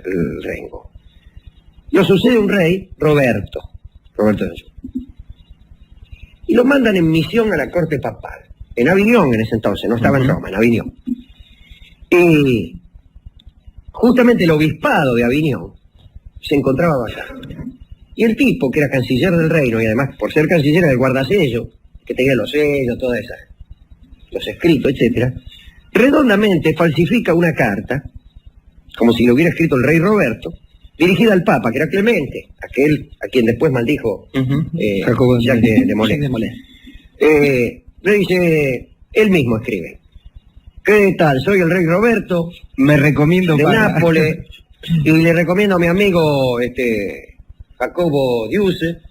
el Rengo. Lo sucede un rey, Roberto de Anjou. Y lo mandan en misión a la corte papal, en Aviñón en ese entonces, no estaba en Roma, en Aviñón. Y justamente el obispado de Aviñón se encontraba vacante. Y el tipo, que era canciller del reino, y además por ser canciller era el guardasello, que tenía los sellos, todas esas, los escritos, etcétera, redondamente falsifica una carta, como si lo hubiera escrito el rey Roberto, dirigida al Papa, que era Clemente, aquel a quien después maldijo Jacobo Jacques de Molay. Jacques de Molay. Le dice, él mismo escribe, ¿qué tal? Soy el rey Roberto Me recomiendo de para... Nápoles y le recomiendo a mi amigo Jacobo Diuse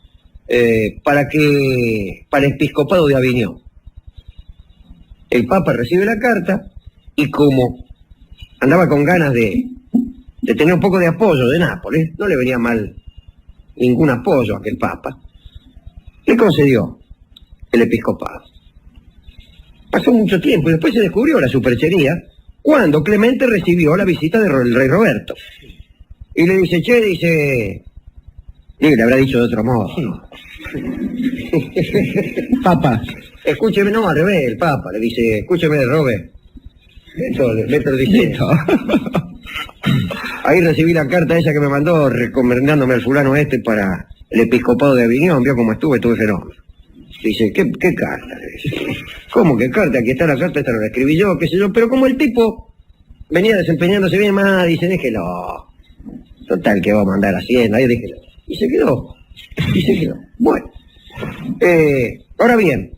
para el episcopado de Aviñón. El Papa recibe la carta y como andaba con ganas de tener un poco de apoyo de Nápoles, no le venía mal ningún apoyo a aquel Papa, le concedió el episcopado. Pasó mucho tiempo y después se descubrió la superchería cuando Clemente recibió la visita del rey Roberto. Y le dice, dice, le habrá dicho de otro modo. Papa. Escúcheme, no, al revés, el Papa le dice, escúcheme, Robert. Beto dice, ahí recibí la carta esa que me mandó recomendándome al fulano para el episcopado de Aviñón, vio cómo estuve fenómeno. Dice, ¿qué carta? Le dice, ¿cómo qué carta? Aquí está la carta, esta no la escribí yo, qué sé yo, pero como el tipo venía desempeñándose bien más, dice, déjelo. Total, que va a mandar haciendo, ahí déjelo. Y se quedó. Bueno. Ahora bien,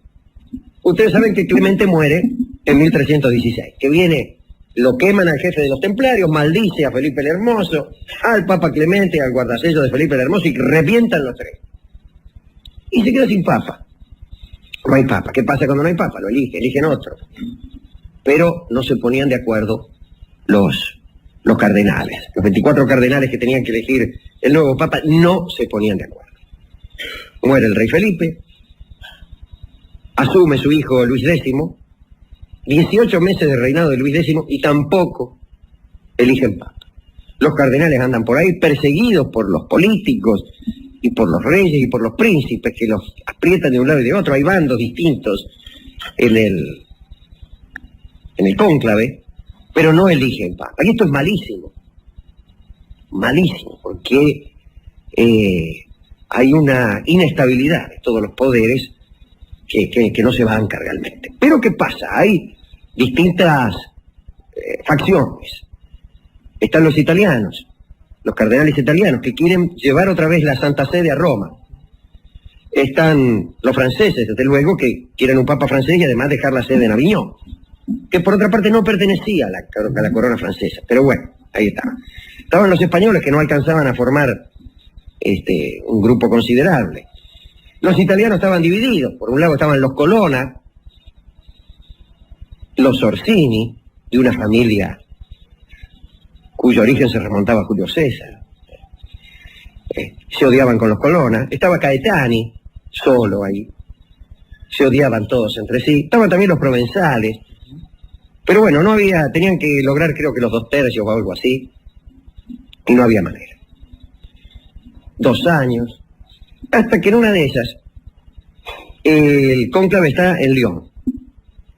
ustedes saben que Clemente muere en 1316, que viene, lo queman al jefe de los templarios, maldice a Felipe el Hermoso, al Papa Clemente, al guardasello de Felipe el Hermoso, y revientan los 3. Y se queda sin Papa. No hay Papa. ¿Qué pasa cuando no hay Papa? Lo eligen otro. Pero no se ponían de acuerdo los cardenales. Los 24 cardenales que tenían que elegir el nuevo Papa no se ponían de acuerdo. Muere el rey Felipe, asume su hijo Luis X, 18 meses de reinado de Luis X y tampoco eligen Papa. Los cardenales andan por ahí perseguidos por los políticos y por los reyes y por los príncipes que los aprietan de un lado y de otro. Hay bandos distintos en el cónclave, pero no eligen papa. Y esto es malísimo. Malísimo, porque hay una inestabilidad de todos los poderes que no se banca realmente. Pero ¿qué pasa? Hay distintas facciones. Están los italianos, los cardenales italianos, que quieren llevar otra vez la Santa Sede a Roma. Están los franceses, desde luego, que quieren un papa francés y además dejar la sede en Aviñón, que por otra parte no pertenecía a la corona francesa, pero bueno, ahí estaba. Estaban los españoles, que no alcanzaban a formar un grupo considerable. Los italianos estaban divididos. Por un lado estaban los Colonna, los Orsini, de una familia cuyo origen se remontaba a Julio César. Se odiaban con los Colonna. Estaba Caetani, solo ahí. Se odiaban todos entre sí. Estaban también los provenzales. Pero bueno, tenían que lograr, creo que los 2/3 o algo así. Y no había manera. 2 años. Hasta que en una de esas, el cónclave está en León.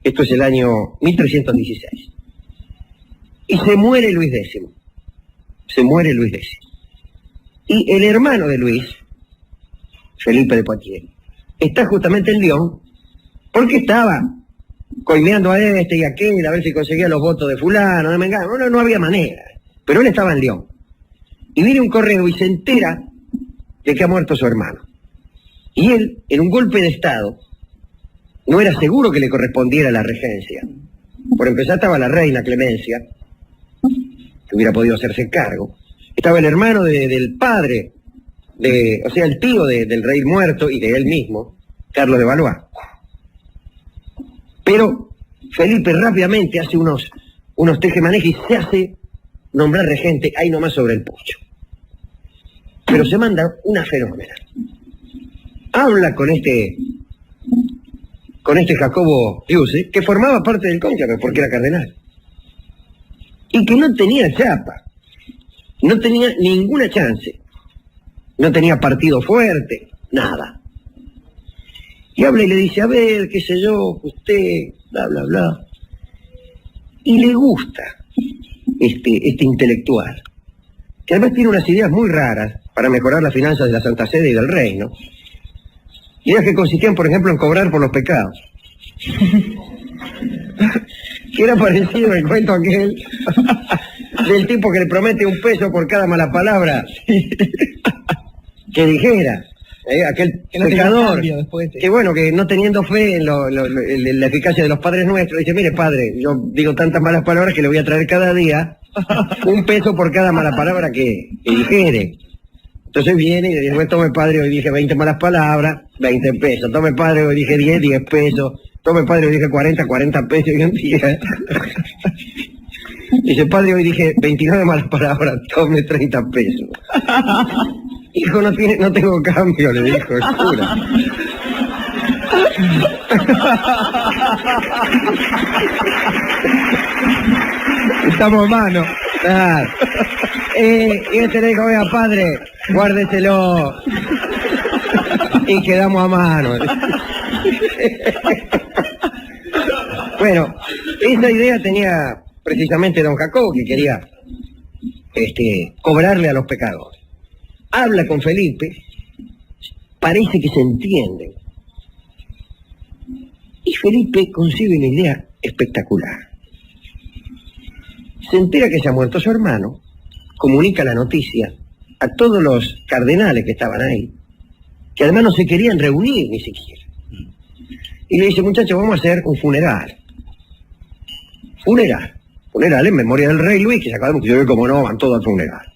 Esto es el año 1316. Y se muere Luis X. Se muere Luis X. Y el hermano de Luis, Felipe de Poitiers, está justamente en León porque estaba coimeando a este y aquel a ver si conseguía los votos de fulano, de mengano. No había manera. Pero él estaba en León. Y viene un correo y se entera de que ha muerto su hermano. Y él, en un golpe de estado, no era seguro que le correspondiera la regencia. Por empezar estaba la reina Clemencia, que hubiera podido hacerse cargo. Estaba el hermano del padre, o sea, el tío del rey muerto y de él mismo, Carlos de Valois. Pero Felipe rápidamente hace unos tejemanejes y se hace nombrar regente ahí nomás sobre el pucho. Pero se manda una fenómena. Habla con este Jacobo Giuse, que formaba parte del cónclave porque era cardenal. Y que no tenía chapa. No tenía ninguna chance. No tenía partido fuerte, nada. Y habla y le dice, a ver, qué sé yo, usted, bla, bla, bla. Y le gusta este intelectual, que además tiene unas ideas muy raras para mejorar las finanzas de la Santa Sede y del reino. Ideas que consistían, por ejemplo, en cobrar por los pecados. Que era parecido al cuento aquel del tipo que le promete un peso por cada mala palabra que dijera. Aquel que no pecador, que bueno, que no teniendo fe en la eficacia de los padres nuestros, dice, mire padre, yo digo tantas malas palabras que le voy a traer cada día un peso por cada mala palabra que dijere. Entonces viene y le dice, tome padre, hoy dije 20 malas palabras, 20 pesos. Tome padre, hoy dije 10 pesos. Tome padre, hoy dije 40 pesos y un día. Dice, padre, hoy dije 29 malas palabras, tome 30 pesos. Hijo, no tengo cambio, le dijo, es pura. Estamos manos. Claro. Y este le dijo, vea, padre, guárdeselo. Y quedamos a mano. Bueno, esa idea tenía precisamente don Jacobo, que quería cobrarle a los pecadores. Habla con Felipe, parece que se entienden. Y Felipe concibe una idea espectacular. Se entera que se ha muerto su hermano, comunica la noticia a todos los cardenales que estaban ahí, que además no se querían reunir ni siquiera. Y le dice, muchachos, vamos a hacer un funeral. Funeral en memoria del rey Luis, que se acabó, que yo veo como no, van todos al funeral.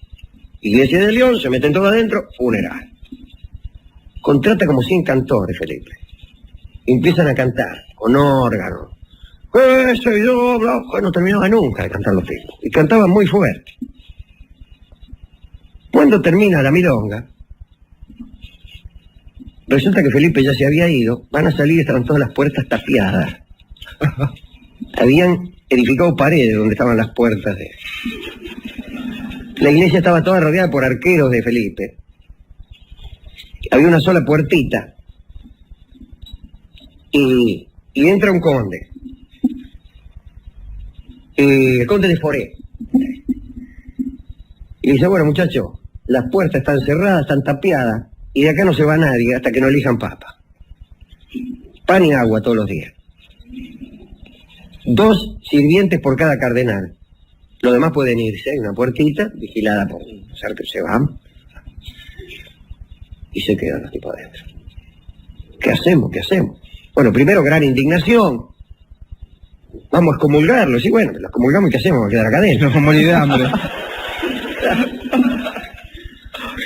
Iglesia de León, se meten todos adentro, funeral. Contrata como 100 cantores, Felipe. Empiezan a cantar, con órgano. Soy yo, bla, no terminaba nunca de cantar los tipos. Y cantaban muy fuerte. Cuando termina la milonga, resulta que Felipe ya se había ido, van a salir y estaban todas las puertas tapiadas. Habían edificado paredes donde estaban las puertas La iglesia estaba toda rodeada por arqueros de Felipe. Había una sola puertita. Y entra un conde. El conde de Foré. Y dice, bueno, muchachos, las puertas están cerradas, están tapiadas, y de acá no se va nadie hasta que no elijan papa. Pan y agua todos los días. 2 sirvientes por cada cardenal. Los demás pueden irse, hay una puertita vigilada por ser que se van. Y se quedan los tipos adentro. ¿Qué hacemos? ¿Qué hacemos? Bueno, primero gran indignación. Vamos a excomulgarlos. Y bueno, los excomulgamos y ¿qué hacemos? Vamos a quedar acá adentro. Nos vamos a morir de hambre.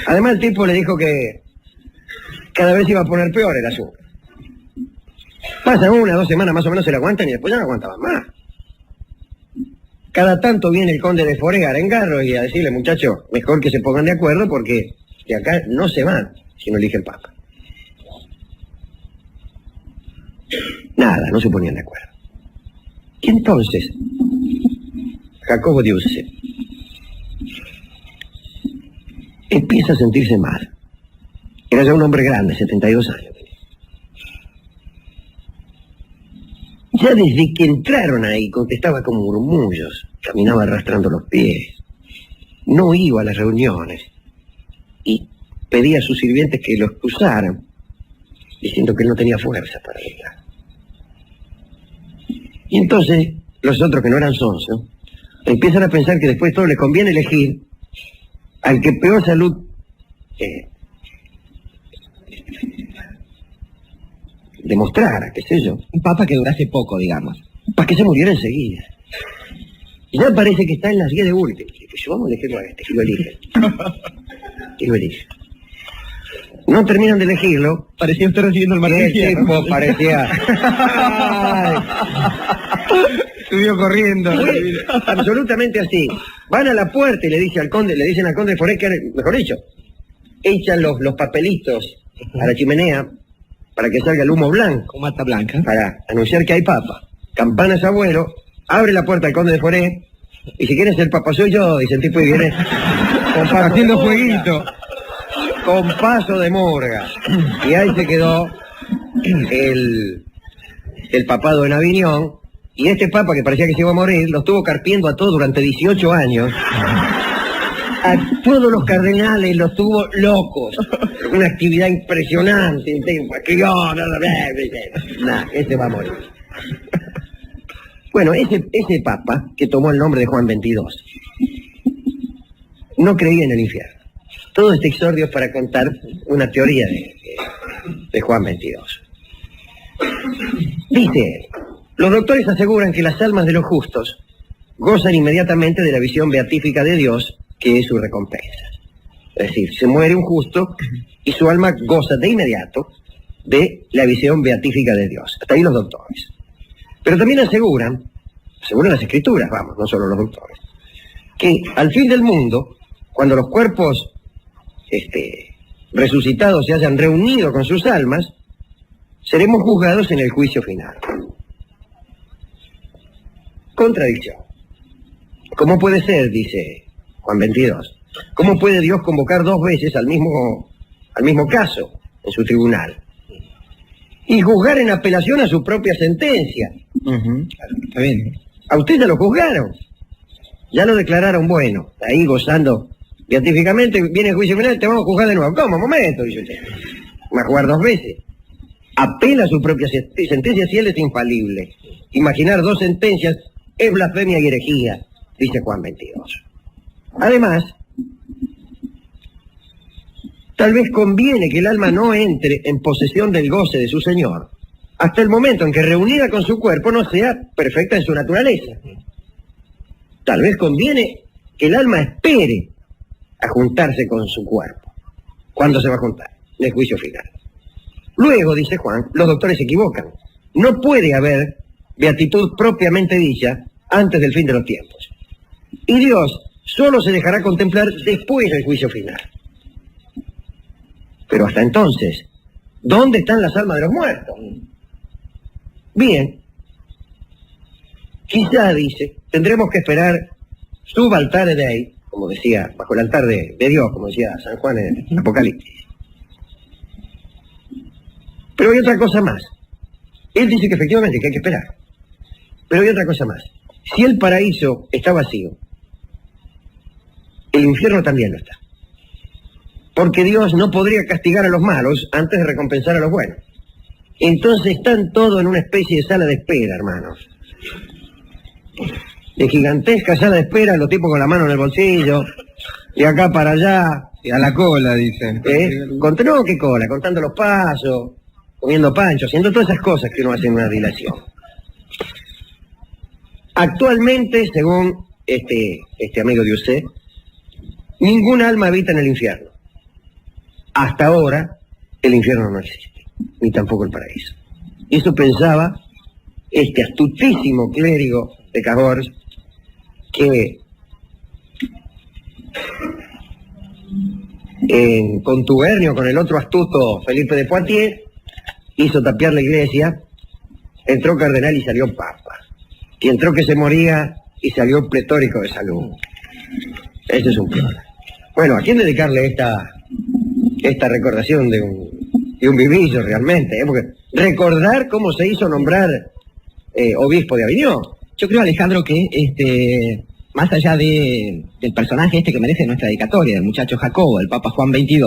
Además el tipo le dijo que cada vez iba a poner peor el asunto. Pasan 1 o 2 semanas más o menos, se la aguantan y después ya no aguantaban más. Cada tanto viene el conde de Foré a arengarlo y a decirle, muchachos, mejor que se pongan de acuerdo porque de acá no se van si no eligen papa. Nada, no se ponían de acuerdo. Y entonces, Jacobo de Usse empieza a sentirse mal. Era ya un hombre grande, 72 años. Ya desde que entraron ahí contestaba con murmullos, caminaba arrastrando los pies, no iba a las reuniones y pedía a sus sirvientes que lo excusaran, diciendo que él no tenía fuerza para entrar. Y entonces los otros que no eran sonsos empiezan a pensar que después de todo les conviene elegir al que peor salud demostrara, qué sé yo. Un papa que durase poco, digamos. Para que se muriera enseguida. Y ya parece que está en las guías de último. Yo vamos a elegirlo a este, y lo eligen. Y lo eligen. No terminan de elegirlo. Parecía usted recibiendo el martillo. El tipo parecía... Subió corriendo. Absolutamente así. Van a la puerta y le dicen al conde de Foré que, mejor dicho, echan los papelitos a la chimenea para que salga el humo blanco. Con mata blanca. Para anunciar que hay papa. Campanas abuelo, abre la puerta al conde de Foré, y si quieres el papa soy yo, dice el tipo y viene Haciendo jueguito. con paso de morga. Y ahí se quedó el papado en Aviñón, y este papa que parecía que se iba a morir, lo estuvo carpiendo a todos durante 18 años. A todos los cardenales los tuvo locos. Una actividad impresionante. Este va a morir. Bueno, ese papa, que tomó el nombre de Juan XXII, no creía en el infierno. Todo este exordio es para contar una teoría de Juan XXII. Dice él, los doctores aseguran que las almas de los justos gozan inmediatamente de la visión beatífica de Dios, que es su recompensa. Es decir, se muere un justo y su alma goza de inmediato de la visión beatífica de Dios. Hasta ahí los doctores. Pero también aseguran las escrituras, vamos, no solo los doctores, que al fin del mundo, cuando los cuerpos resucitados se hayan reunido con sus almas, seremos juzgados en el juicio final. Contradicción. ¿Cómo puede ser, dice Juan 22, cómo puede Dios convocar 2 veces al mismo caso en su tribunal y juzgar en apelación a su propia sentencia? Está bien. A usted ya lo juzgaron, ya lo declararon bueno, está ahí gozando beatíficamente, viene el juicio final, te vamos a juzgar de nuevo. ¿Cómo? Momento, dice usted. Va a jugar 2 veces. Apela a su propia sentencia si él es infalible. Imaginar 2 sentencias es blasfemia y herejía, dice Juan 22. Además, tal vez conviene que el alma no entre en posesión del goce de su Señor hasta el momento en que reunida con su cuerpo no sea perfecta en su naturaleza. Tal vez conviene que el alma espere a juntarse con su cuerpo. ¿Cuándo se va a juntar? En el juicio final. Luego, dice Juan, los doctores se equivocan. No puede haber beatitud propiamente dicha antes del fin de los tiempos. Y Dios solo se dejará contemplar después del juicio final. Pero hasta entonces, ¿dónde están las almas de los muertos? Bien, quizá, dice, tendremos que esperar subaltare Dei como decía, bajo el altar de Dios, como decía San Juan en el Apocalipsis. Pero hay otra cosa más. Él dice que efectivamente que hay que esperar. Pero hay otra cosa más. Si el paraíso está vacío, el infierno también lo está. Porque Dios no podría castigar a los malos antes de recompensar a los buenos. Entonces están todos en una especie de sala de espera, hermanos. De gigantesca sala de espera, los tipos con la mano en el bolsillo, de acá para allá. Y a la cola, dicen. No, ¿qué cola? Contando los pasos, comiendo pancho, haciendo todas esas cosas que uno hace en una dilación. Actualmente, según este amigo de usted, ningún alma habita en el infierno. Hasta ahora, el infierno no existe, ni tampoco el paraíso. Y eso pensaba este astutísimo clérigo de Cahors, que en contubernio con el otro astuto Felipe de Poitiers, hizo tapiar la iglesia, entró cardenal y salió papa. Y entró que se moría y salió pletórico de salud. Ese es un problema. Bueno, ¿a quién dedicarle esta recordación de un vivillo realmente? Porque recordar cómo se hizo nombrar obispo de Aviñón. Yo creo, Alejandro, que más allá del personaje que merece nuestra dedicatoria, del muchacho Jacobo, el Papa Juan XXII,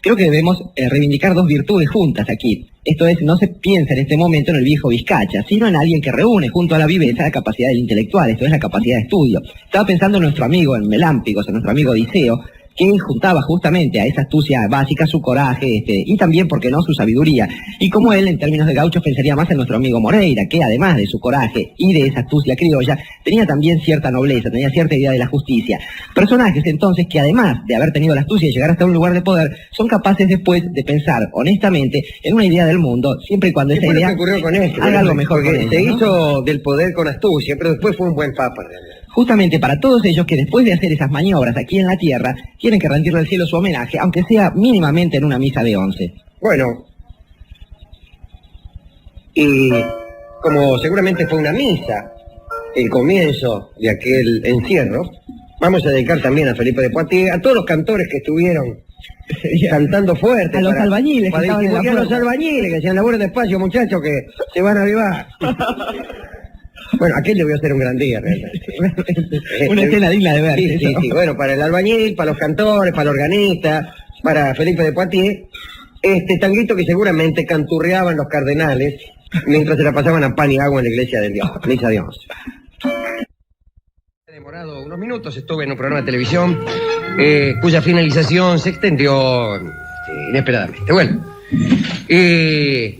creo que debemos reivindicar dos virtudes juntas aquí. Esto es, no se piensa en este momento en el viejo Vizcacha, sino en alguien que reúne junto a la viveza la capacidad del intelectual, esto es la capacidad de estudio. Estaba pensando en nuestro amigo, en Melámpicos, en nuestro amigo Odiseo, que juntaba justamente a esa astucia básica su coraje y también, ¿por qué no?, su sabiduría. Y como él, en términos de gauchos, pensaría más en nuestro amigo Moreira, que además de su coraje y de esa astucia criolla, tenía también cierta nobleza, tenía cierta idea de la justicia. Personajes, entonces, que además de haber tenido la astucia y llegar hasta un lugar de poder, son capaces después de pensar honestamente en una idea del mundo, siempre y cuando esa idea ocurrió con esto, haga algo mejor con porque se ellos, ¿no? hizo del poder con astucia, pero después fue un buen papa realmente. Justamente para todos ellos que después de hacer esas maniobras aquí en la tierra, quieren que rendirle al cielo su homenaje, aunque sea mínimamente en una misa de 11. Bueno, y como seguramente fue una misa el comienzo de aquel encierro, vamos a dedicar también a Felipe de Poitiers, a todos los cantores que estuvieron cantando fuerte. A los albañiles que estaban en la a los albañiles que decían, laburen despacio, muchachos, que se van a avivar. Bueno, aquel debió ser un gran día, realmente. Una escena digna de ver. Sí. Bueno, para el albañil, para los cantores, para el organista, para Felipe de Poitiers, tanguito que seguramente canturreaban los cardenales mientras se la pasaban a pan y agua en la iglesia del Dios, misa de 11. He demorado unos minutos, estuve en un programa de televisión cuya finalización se extendió inesperadamente. Bueno, ¿qué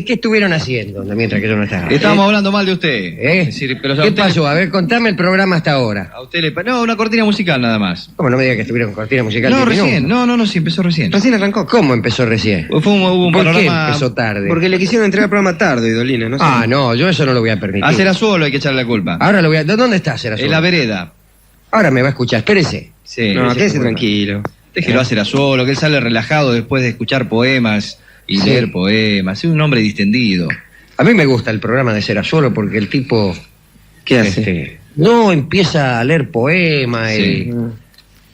estuvieron haciendo mientras que yo no estaba? Estábamos hablando mal de usted. Es decir, pero ¿Qué pasó? A ver, contame el programa hasta ahora. A usted no, una cortina musical nada más. ¿Cómo no me diga que estuvieron con cortina musical? No, recién. No, sí, empezó recién. ¿Recién arrancó? ¿Cómo empezó recién? Hubo un ¿Por qué panorama... empezó tarde? Porque le quisieron entregar el programa tarde, Idolina, no sé. Ah, no, yo eso no lo voy a permitir. A Serazuolo hay que echarle la culpa. Ahora lo voy a... ¿Dónde está Serazuolo? En la vereda. Ahora me va a escuchar, espérese. Sí. No, quédese culpa. tranquilo. Déjelo a Serazuolo, que él sale relajado después de escuchar poemas y leer poemas. Es un hombre distendido. A mí me gusta el programa de Serazuolo porque el tipo... ¿Qué hace? No, empieza a leer poemas Sí.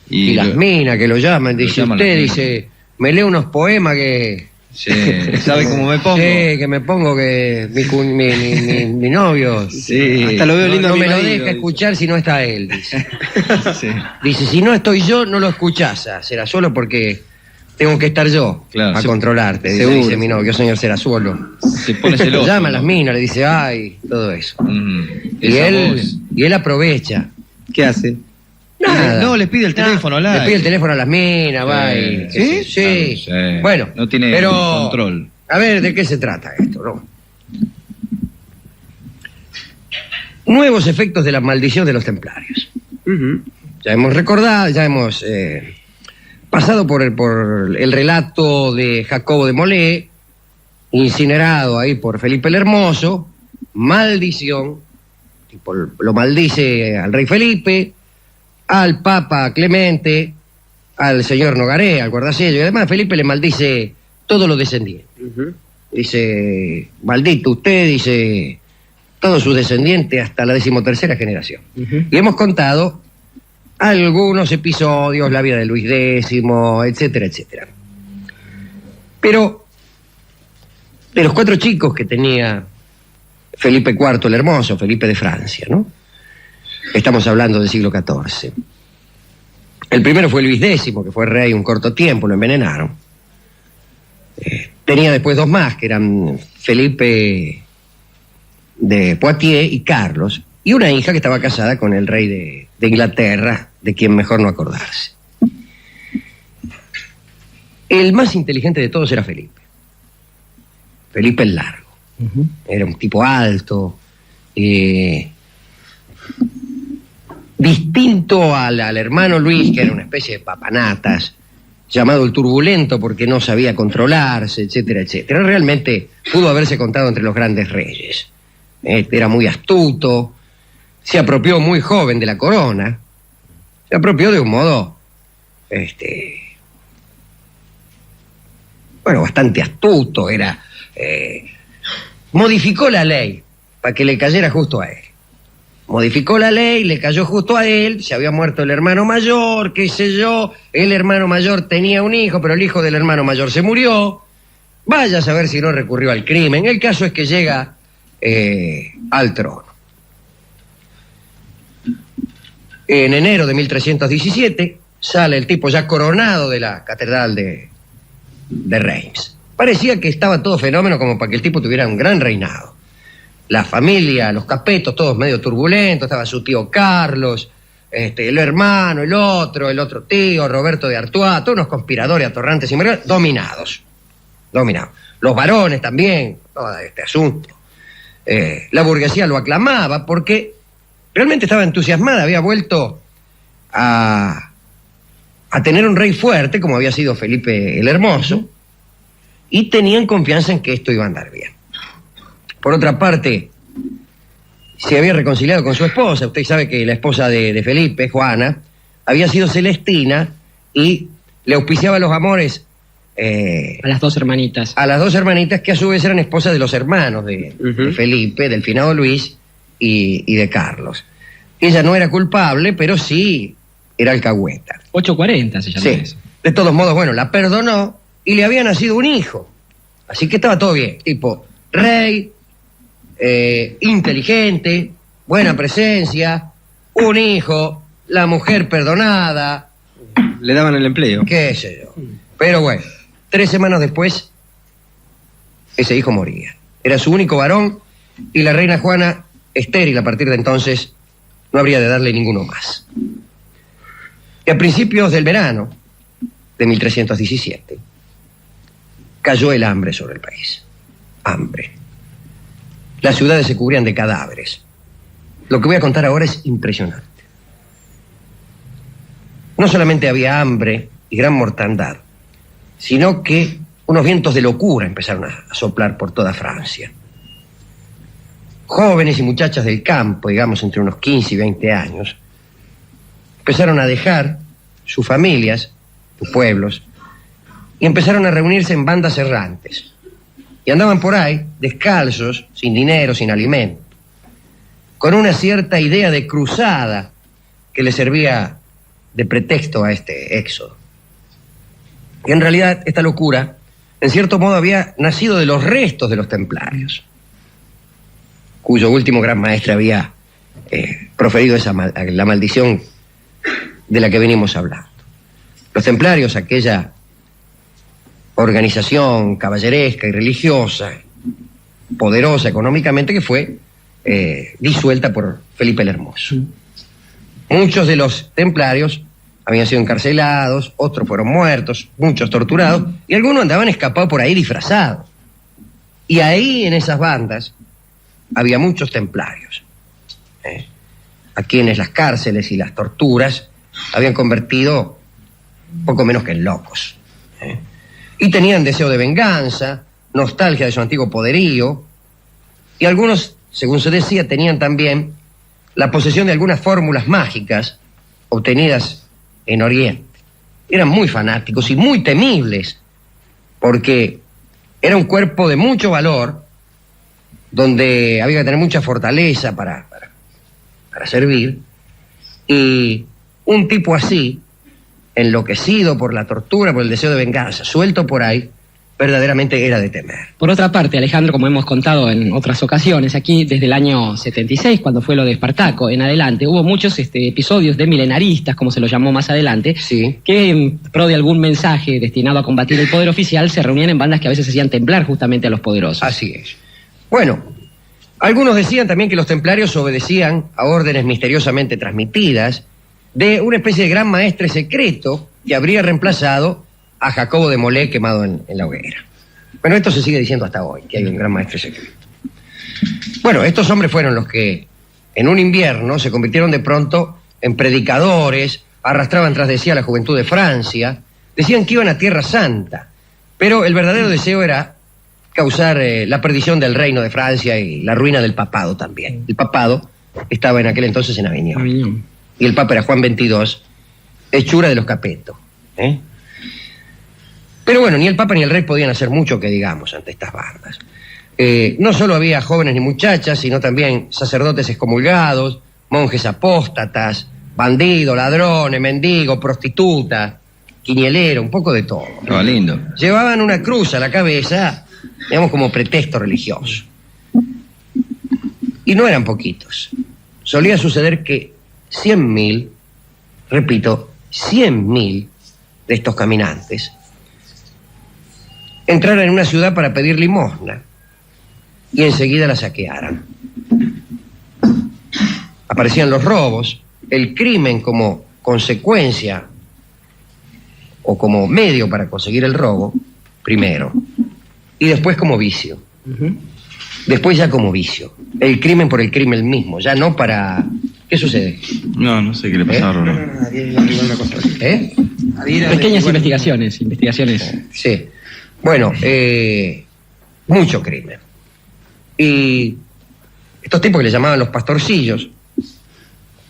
y las minas que lo llaman. Dice, llaman usted las minas. dice, me lee unos poemas que... Sí. ¿Sabe cómo me pongo? Sí, que me pongo que mi novio... Sí. Hasta lo veo lindo no a mi me lo marido, deja dice. escuchar si no está él, dice. Sí. Dice, si no estoy yo, no lo escuchás a Serazuolo porque tengo que estar yo Claro, a se- controlarte. seguro. Dice mi novio, señor Serazuolo. Se pone celoso. Lo llama a las ¿no? minas, le dice, ay, todo eso. Y Esa él, voz. y él aprovecha. ¿Qué hace? Nada. No, les pide el teléfono al aire. Le pide el teléfono a las minas, va y... ¿Sí? Sí. Claro, sí. Bueno, No tiene pero, control. A ver, ¿de qué se trata esto, no? Nuevos efectos de la maldición de los templarios. Ya hemos recordado, ya hemos pasado por el relato de Jacobo de Molé, incinerado ahí por Felipe el Hermoso, maldición, tipo, lo maldice al rey Felipe, al Papa Clemente, al señor Nogaré, al guardasello, y además Felipe le maldice todos los descendientes. Dice, maldito usted, dice, todos sus descendientes hasta la 13ª generación. Y hemos contado algunos episodios, la vida de Luis X, etcétera, etcétera. Pero de los 4 chicos que tenía Felipe IV el Hermoso, Felipe de Francia, ¿no? Estamos hablando del siglo XIV. El primero fue Luis X, que fue rey un corto tiempo, lo envenenaron. Tenía después 2 más, que eran Felipe de Poitiers y Carlos, y una hija que estaba casada con el rey de Inglaterra, de quien mejor no acordarse. El más inteligente de todos era Felipe. Felipe el Largo. Era un tipo alto, distinto al hermano Luis, que era una especie de papanatas, llamado el Turbulento porque no sabía controlarse, etcétera, etcétera. Realmente pudo haberse contado entre los grandes reyes. Era muy astuto, se apropió muy joven de la corona, se apropió de un modo, bastante astuto, modificó la ley para que le cayera justo a él. Modificó la ley, le cayó justo a él, se había muerto el hermano mayor, qué sé yo, el hermano mayor tenía un hijo, pero el hijo del hermano mayor se murió. Vaya a saber si no recurrió al crimen. El caso es que llega al trono. En enero de 1317 sale el tipo ya coronado de la catedral de Reims. Parecía que estaba todo fenómeno como para que el tipo tuviera un gran reinado. La familia, los Capetos, todos medio turbulentos, estaba su tío Carlos, el hermano, el otro tío, Roberto de Artois, todos unos conspiradores atorrantes y dominados. Los varones también, todo este asunto. La burguesía lo aclamaba porque realmente estaba entusiasmada, había vuelto a tener un rey fuerte, como había sido Felipe el Hermoso, y tenían confianza en que esto iba a andar bien. Por otra parte, se había reconciliado con su esposa. Usted sabe que la esposa de Felipe, Juana, había sido Celestina y le auspiciaba los amores a las 2 hermanitas. A las 2 hermanitas que a su vez eran esposas de los hermanos de Felipe, del finado Luis y de Carlos. Ella no era culpable, pero sí era alcahueta. 840 se llama Sí. eso. De todos modos, la perdonó y le había nacido un hijo. Así que estaba todo bien. Tipo, rey, inteligente, buena presencia, un hijo, la mujer perdonada. Le daban el empleo. Qué sé yo. Pero 3 semanas después, ese hijo moría. Era su único varón y la reina Juana, estéril a partir de entonces, no habría de darle ninguno más. Y a principios del verano de 1317, cayó el hambre sobre el país. Hambre. Las ciudades se cubrían de cadáveres. Lo que voy a contar ahora es impresionante. No solamente había hambre y gran mortandad, sino que unos vientos de locura empezaron a soplar por toda Francia. Jóvenes y muchachas del campo, digamos entre unos 15 y 20 años, empezaron a dejar sus familias, sus pueblos, y empezaron a reunirse en bandas errantes. Y andaban por ahí, descalzos, sin dinero, sin alimento, con una cierta idea de cruzada que les servía de pretexto a este éxodo. Y en realidad esta locura, en cierto modo, había nacido de los restos de los templarios, cuyo último gran maestre había proferido la maldición de la que venimos hablando. Los templarios, aquella organización caballeresca y religiosa, poderosa económicamente, que fue disuelta por Felipe el Hermoso. Muchos de los templarios habían sido encarcelados, otros fueron muertos, muchos torturados, y algunos andaban escapados por ahí disfrazados. Y ahí, en esas bandas, había muchos templarios, a quienes las cárceles y las torturas habían convertido poco menos que en locos. Y tenían deseo de venganza, nostalgia de su antiguo poderío, y algunos, según se decía, tenían también la posesión de algunas fórmulas mágicas obtenidas en Oriente. Eran muy fanáticos y muy temibles, porque era un cuerpo de mucho valor, donde había que tener mucha fortaleza para servir, y un tipo así, enloquecido por la tortura, por el deseo de venganza, suelto por ahí, verdaderamente era de temer. Por otra parte, Alejandro, como hemos contado en otras ocasiones, aquí desde el año 76, cuando fue lo de Espartaco, en adelante, hubo muchos episodios de milenaristas, como se los llamó más adelante, Sí. que en pro de algún mensaje destinado a combatir el poder oficial, se reunían en bandas que a veces hacían temblar justamente a los poderosos. Así es. Bueno, algunos decían también que los templarios obedecían a órdenes misteriosamente transmitidas de una especie de gran maestre secreto que habría reemplazado a Jacobo de Molé quemado en la hoguera. Bueno, esto se sigue diciendo hasta hoy, que hay un gran maestre secreto. Bueno, estos hombres fueron los que en un invierno se convirtieron de pronto en predicadores, arrastraban tras de sí a la juventud de Francia, decían que iban a Tierra Santa, pero el verdadero deseo era causar la perdición del reino de Francia y la ruina del papado también. El papado estaba en aquel entonces en Aviñón. Aviñón. Y el papa era Juan XXII, hechura de los Capeto. Pero bueno, ni el papa ni el rey podían hacer mucho que digamos ante estas bandas. No solo había jóvenes ni muchachas, sino también sacerdotes excomulgados, monjes apóstatas, bandidos, ladrones, mendigos, prostitutas, quinielero, un poco de todo. Estaba lindo. Llevaban una cruz a la cabeza, digamos, como pretexto religioso. Y no eran poquitos. Solía suceder que 100.000, repito, 100.000 de estos caminantes entraran en una ciudad para pedir limosna y enseguida la saquearan. Aparecían los robos, el crimen como consecuencia o como medio para conseguir el robo, primero, y después como vicio. Después ya como vicio. El crimen por el crimen mismo, ya no para... ¿Qué sucede? No sé qué le pasaba a Rolo. Pequeñas investigaciones. Sí. Bueno, mucho crimen. Y estos tipos que le llamaban los pastorcillos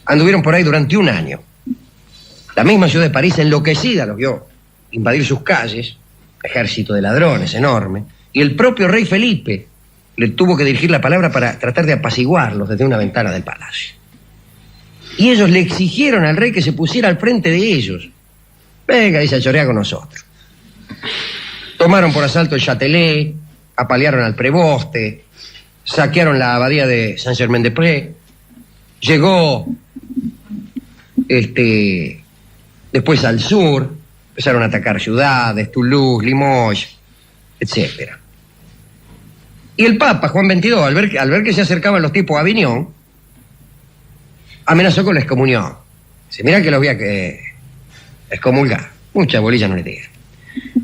anduvieron por ahí durante un año. La misma ciudad de París enloquecida los vio invadir sus calles, ejército de ladrones enorme, y el propio rey Felipe le tuvo que dirigir la palabra para tratar de apaciguarlos desde una ventana del palacio. Y ellos le exigieron al rey que se pusiera al frente de ellos. Venga, dice, a chorear con nosotros. Tomaron por asalto el Châtelet, apalearon al preboste, saquearon la abadía de Saint-Germain-des-Prés, llegó después al sur, empezaron a atacar ciudades, Toulouse, Limoges, etc. Y el Papa, Juan XXII, al ver que se acercaban los tipos a Aviñón, amenazó con la excomunión. Dice, mirá que los voy a excomulgar. Mucha bolilla no le dieron.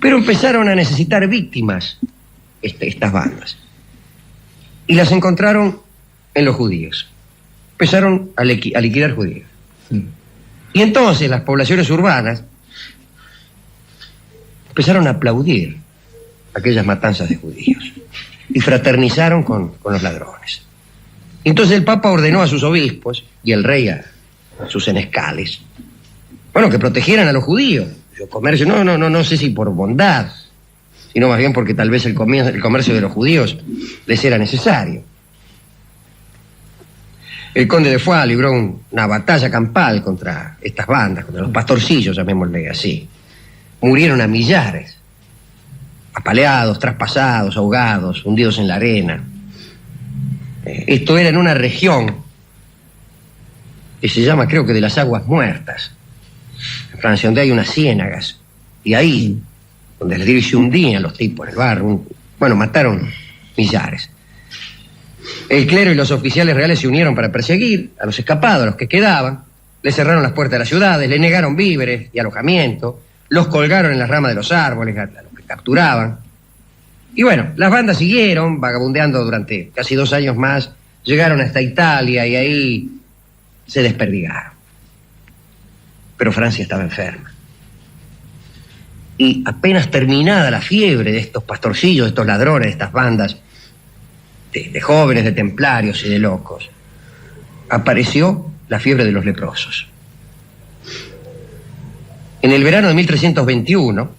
Pero empezaron a necesitar víctimas estas bandas. Y las encontraron en los judíos. Empezaron a liquidar judíos. Y entonces las poblaciones urbanas empezaron a aplaudir aquellas matanzas de judíos. Y fraternizaron con los ladrones. Entonces el Papa ordenó a sus obispos y el rey a sus senescales, bueno, que protegieran a los judíos. El comercio, no sé si por bondad, sino más bien porque tal vez el comercio de los judíos les era necesario. El conde de Foix libró una batalla campal contra estas bandas, contra los pastorcillos, llamémosle así. Murieron a millares, apaleados, traspasados, ahogados, hundidos en la arena. Esto era en una región que se llama, creo que, de las Aguas Muertas, en Francia, donde hay unas ciénagas. Y ahí, donde les se hundían los tipos en el barro, mataron millares. El clero y los oficiales reales se unieron para perseguir a los escapados, a los que quedaban. Les cerraron las puertas de las ciudades, les negaron víveres y alojamiento, los colgaron en las ramas de los árboles a los que capturaban. Y bueno, las bandas siguieron vagabundeando durante casi 2 años más, llegaron hasta Italia y ahí se desperdigaron. Pero Francia estaba enferma. Y apenas terminada la fiebre de estos pastorcillos, de estos ladrones, de estas bandas de jóvenes, de templarios y de locos, apareció la fiebre de los leprosos. En el verano de 1321,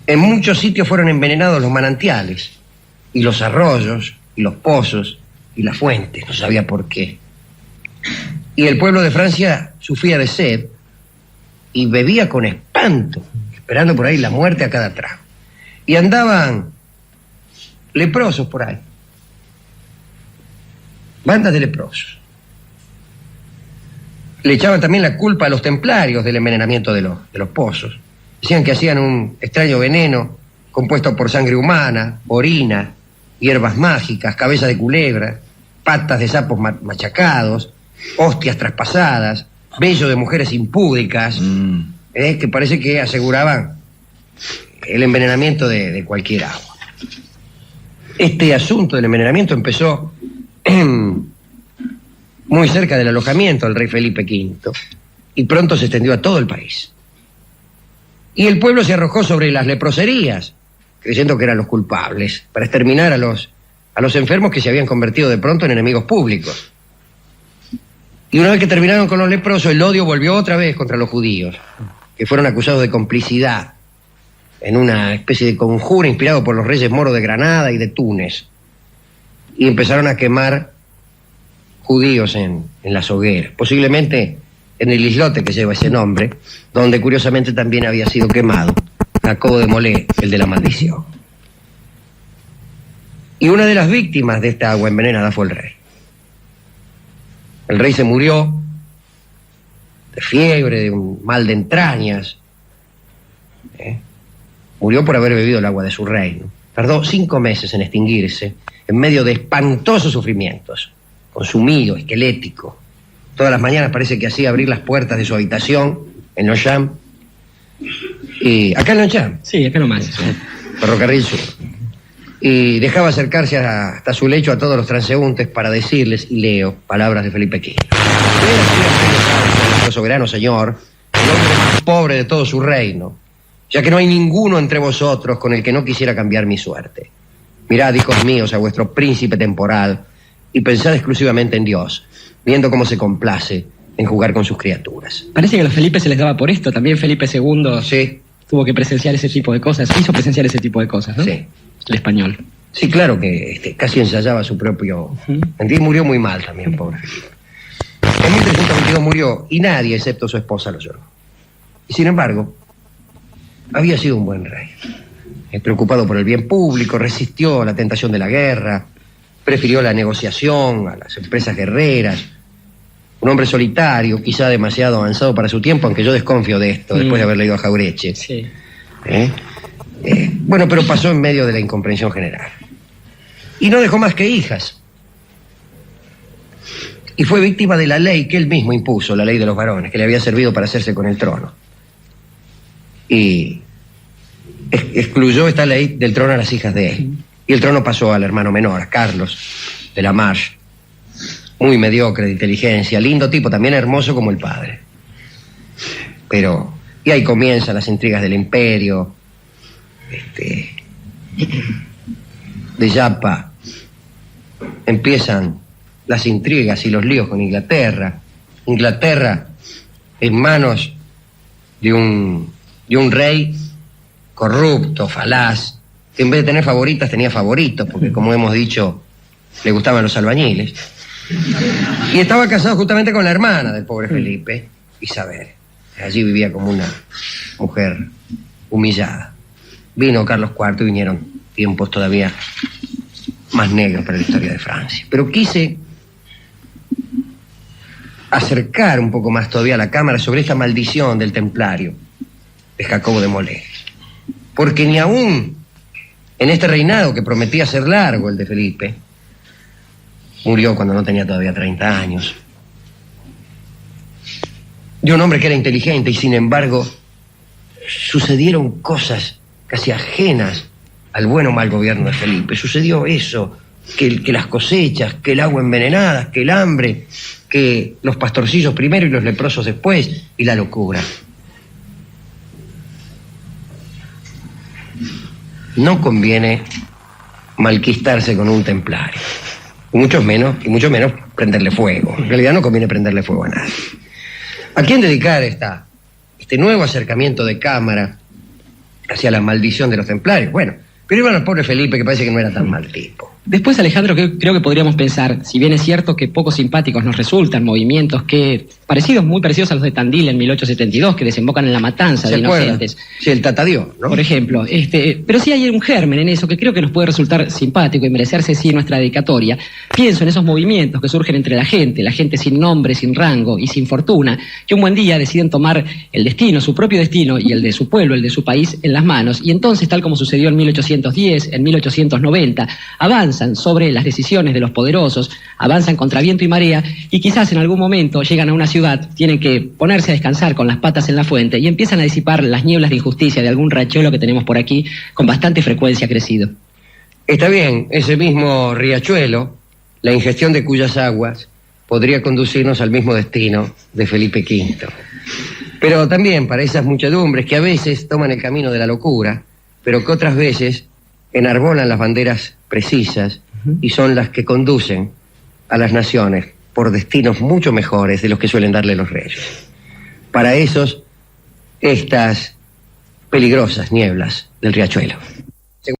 en muchos sitios fueron envenenados los manantiales, y los arroyos, y los pozos, y las fuentes, no sabía por qué. Y el pueblo de Francia sufría de sed y bebía con espanto, esperando por ahí la muerte a cada trago. Y andaban leprosos por ahí, bandas de leprosos. Le echaban también la culpa a los templarios del envenenamiento de los pozos. Decían que hacían un extraño veneno compuesto por sangre humana, orina, hierbas mágicas, cabeza de culebra, patas de sapos machacados, hostias traspasadas, vello de mujeres impúdicas, que parece que aseguraban el envenenamiento de cualquier agua. Este asunto del envenenamiento empezó muy cerca del alojamiento del rey Felipe V y pronto se extendió a todo el país. Y el pueblo se arrojó sobre las leproserías, creyendo que eran los culpables, para exterminar a los enfermos que se habían convertido de pronto en enemigos públicos. Y una vez que terminaron con los leprosos, el odio volvió otra vez contra los judíos, que fueron acusados de complicidad en una especie de conjuro inspirado por los reyes moros de Granada y de Túnez. Y empezaron a quemar judíos en las hogueras, posiblemente en el islote que lleva ese nombre, donde curiosamente también había sido quemado Jacobo de Molé, el de la maldición. Y una de las víctimas de esta agua envenenada fue el rey. El rey se murió de fiebre, de un mal de entrañas. Murió por haber bebido el agua de su reino. Tardó 5 meses en extinguirse, en medio de espantosos sufrimientos, consumido, esquelético. Todas las mañanas parece que hacía abrir las puertas de su habitación en Longchamp. Y acá en Longchamp. Sí, acá nomás. Ferrocarril Sur. Y dejaba acercarse hasta su lecho a todos los transeúntes para decirles, y leo, palabras de Felipe V. Nuestro soberano señor, el hombre más pobre de todo su reino, ya que no hay ninguno entre vosotros con el que no quisiera cambiar mi suerte. Mirad, hijos míos, a vuestro príncipe temporal y pensad exclusivamente en Dios, viendo cómo se complace en jugar con sus criaturas. Parece que a los Felipe se les daba por esto. También Felipe II Sí, tuvo que presenciar ese tipo de cosas. Hizo presenciar ese tipo de cosas, ¿no? sí. El español. Sí, claro que casi ensayaba su propio... Y murió muy mal también, pobre Felipe. En 1322 murió y nadie, excepto su esposa, lo lloró. Y sin embargo, había sido un buen rey. Preocupado por el bien público, resistió la tentación de la guerra, prefirió la negociación a las empresas guerreras. Un hombre solitario, quizá demasiado avanzado para su tiempo, aunque yo desconfío de esto, después de haber leído a Jaureche. Sí. Bueno, pero pasó en medio de la incomprensión general. Y no dejó más que hijas. Y fue víctima de la ley que él mismo impuso, la ley de los varones, que le había servido para hacerse con el trono. Y excluyó esta ley del trono a las hijas de él. Y el trono pasó al hermano menor, a Carlos de la Marche, muy mediocre de inteligencia, lindo tipo, también hermoso como el padre. Pero, y ahí comienzan las intrigas del imperio, de Yapa. Empiezan las intrigas y los líos con Inglaterra. Inglaterra en manos de un rey corrupto, falaz, que en vez de tener favoritas tenía favoritos, porque como hemos dicho, le gustaban los albañiles. Y estaba casado justamente con la hermana del pobre Felipe, Isabel. Allí vivía como una mujer humillada. Vino Carlos IV y vinieron tiempos todavía más negros para la historia de Francia. Pero quise acercar un poco más todavía a la cámara sobre esta maldición del templario de Jacobo de Molé. Porque ni aún en este reinado que prometía ser largo, el de Felipe, murió cuando no tenía todavía 30 años, de un hombre que era inteligente y sin embargo sucedieron cosas casi ajenas al buen o mal gobierno de Felipe. Sucedió eso, que las cosechas, que el agua envenenada, que el hambre, que los pastorcillos primero y los leprosos después, y la locura. No conviene malquistarse con un templario, y mucho menos prenderle fuego. En realidad no conviene prenderle fuego a nadie. ¿A quién dedicar este nuevo acercamiento de cámara hacia la maldición de los templarios? Bueno, pero iban al pobre Felipe, que parece que no era tan mal tipo. Después, Alejandro, creo que podríamos pensar, si bien es cierto que poco simpáticos nos resultan movimientos que muy parecidos a los de Tandil en 1872, que desembocan en la matanza de inocentes. Sí, el Tatadió, ¿no? Por ejemplo, pero sí hay un germen en eso que creo que nos puede resultar simpático y merecerse sí nuestra dedicatoria. Pienso en esos movimientos que surgen entre la gente sin nombre, sin rango y sin fortuna, que un buen día deciden tomar el destino, su propio destino y el de su pueblo, el de su país, en las manos. Y entonces, tal como sucedió en 1810, en 1890, avanzan sobre las decisiones de los poderosos, avanzan contra viento y marea y quizás en algún momento llegan a una ciudad, tienen que ponerse a descansar con las patas en la fuente y empiezan a disipar las nieblas de injusticia de algún riachuelo que tenemos por aquí con bastante frecuencia crecido. Está bien, ese mismo riachuelo, la ingestión de cuyas aguas, podría conducirnos al mismo destino de Felipe V. Pero también para esas muchedumbres que a veces toman el camino de la locura, pero que otras veces enarbolan las banderas precisas y son las que conducen a las naciones por destinos mucho mejores de los que suelen darle los reyes. Para esos, estas peligrosas nieblas del riachuelo.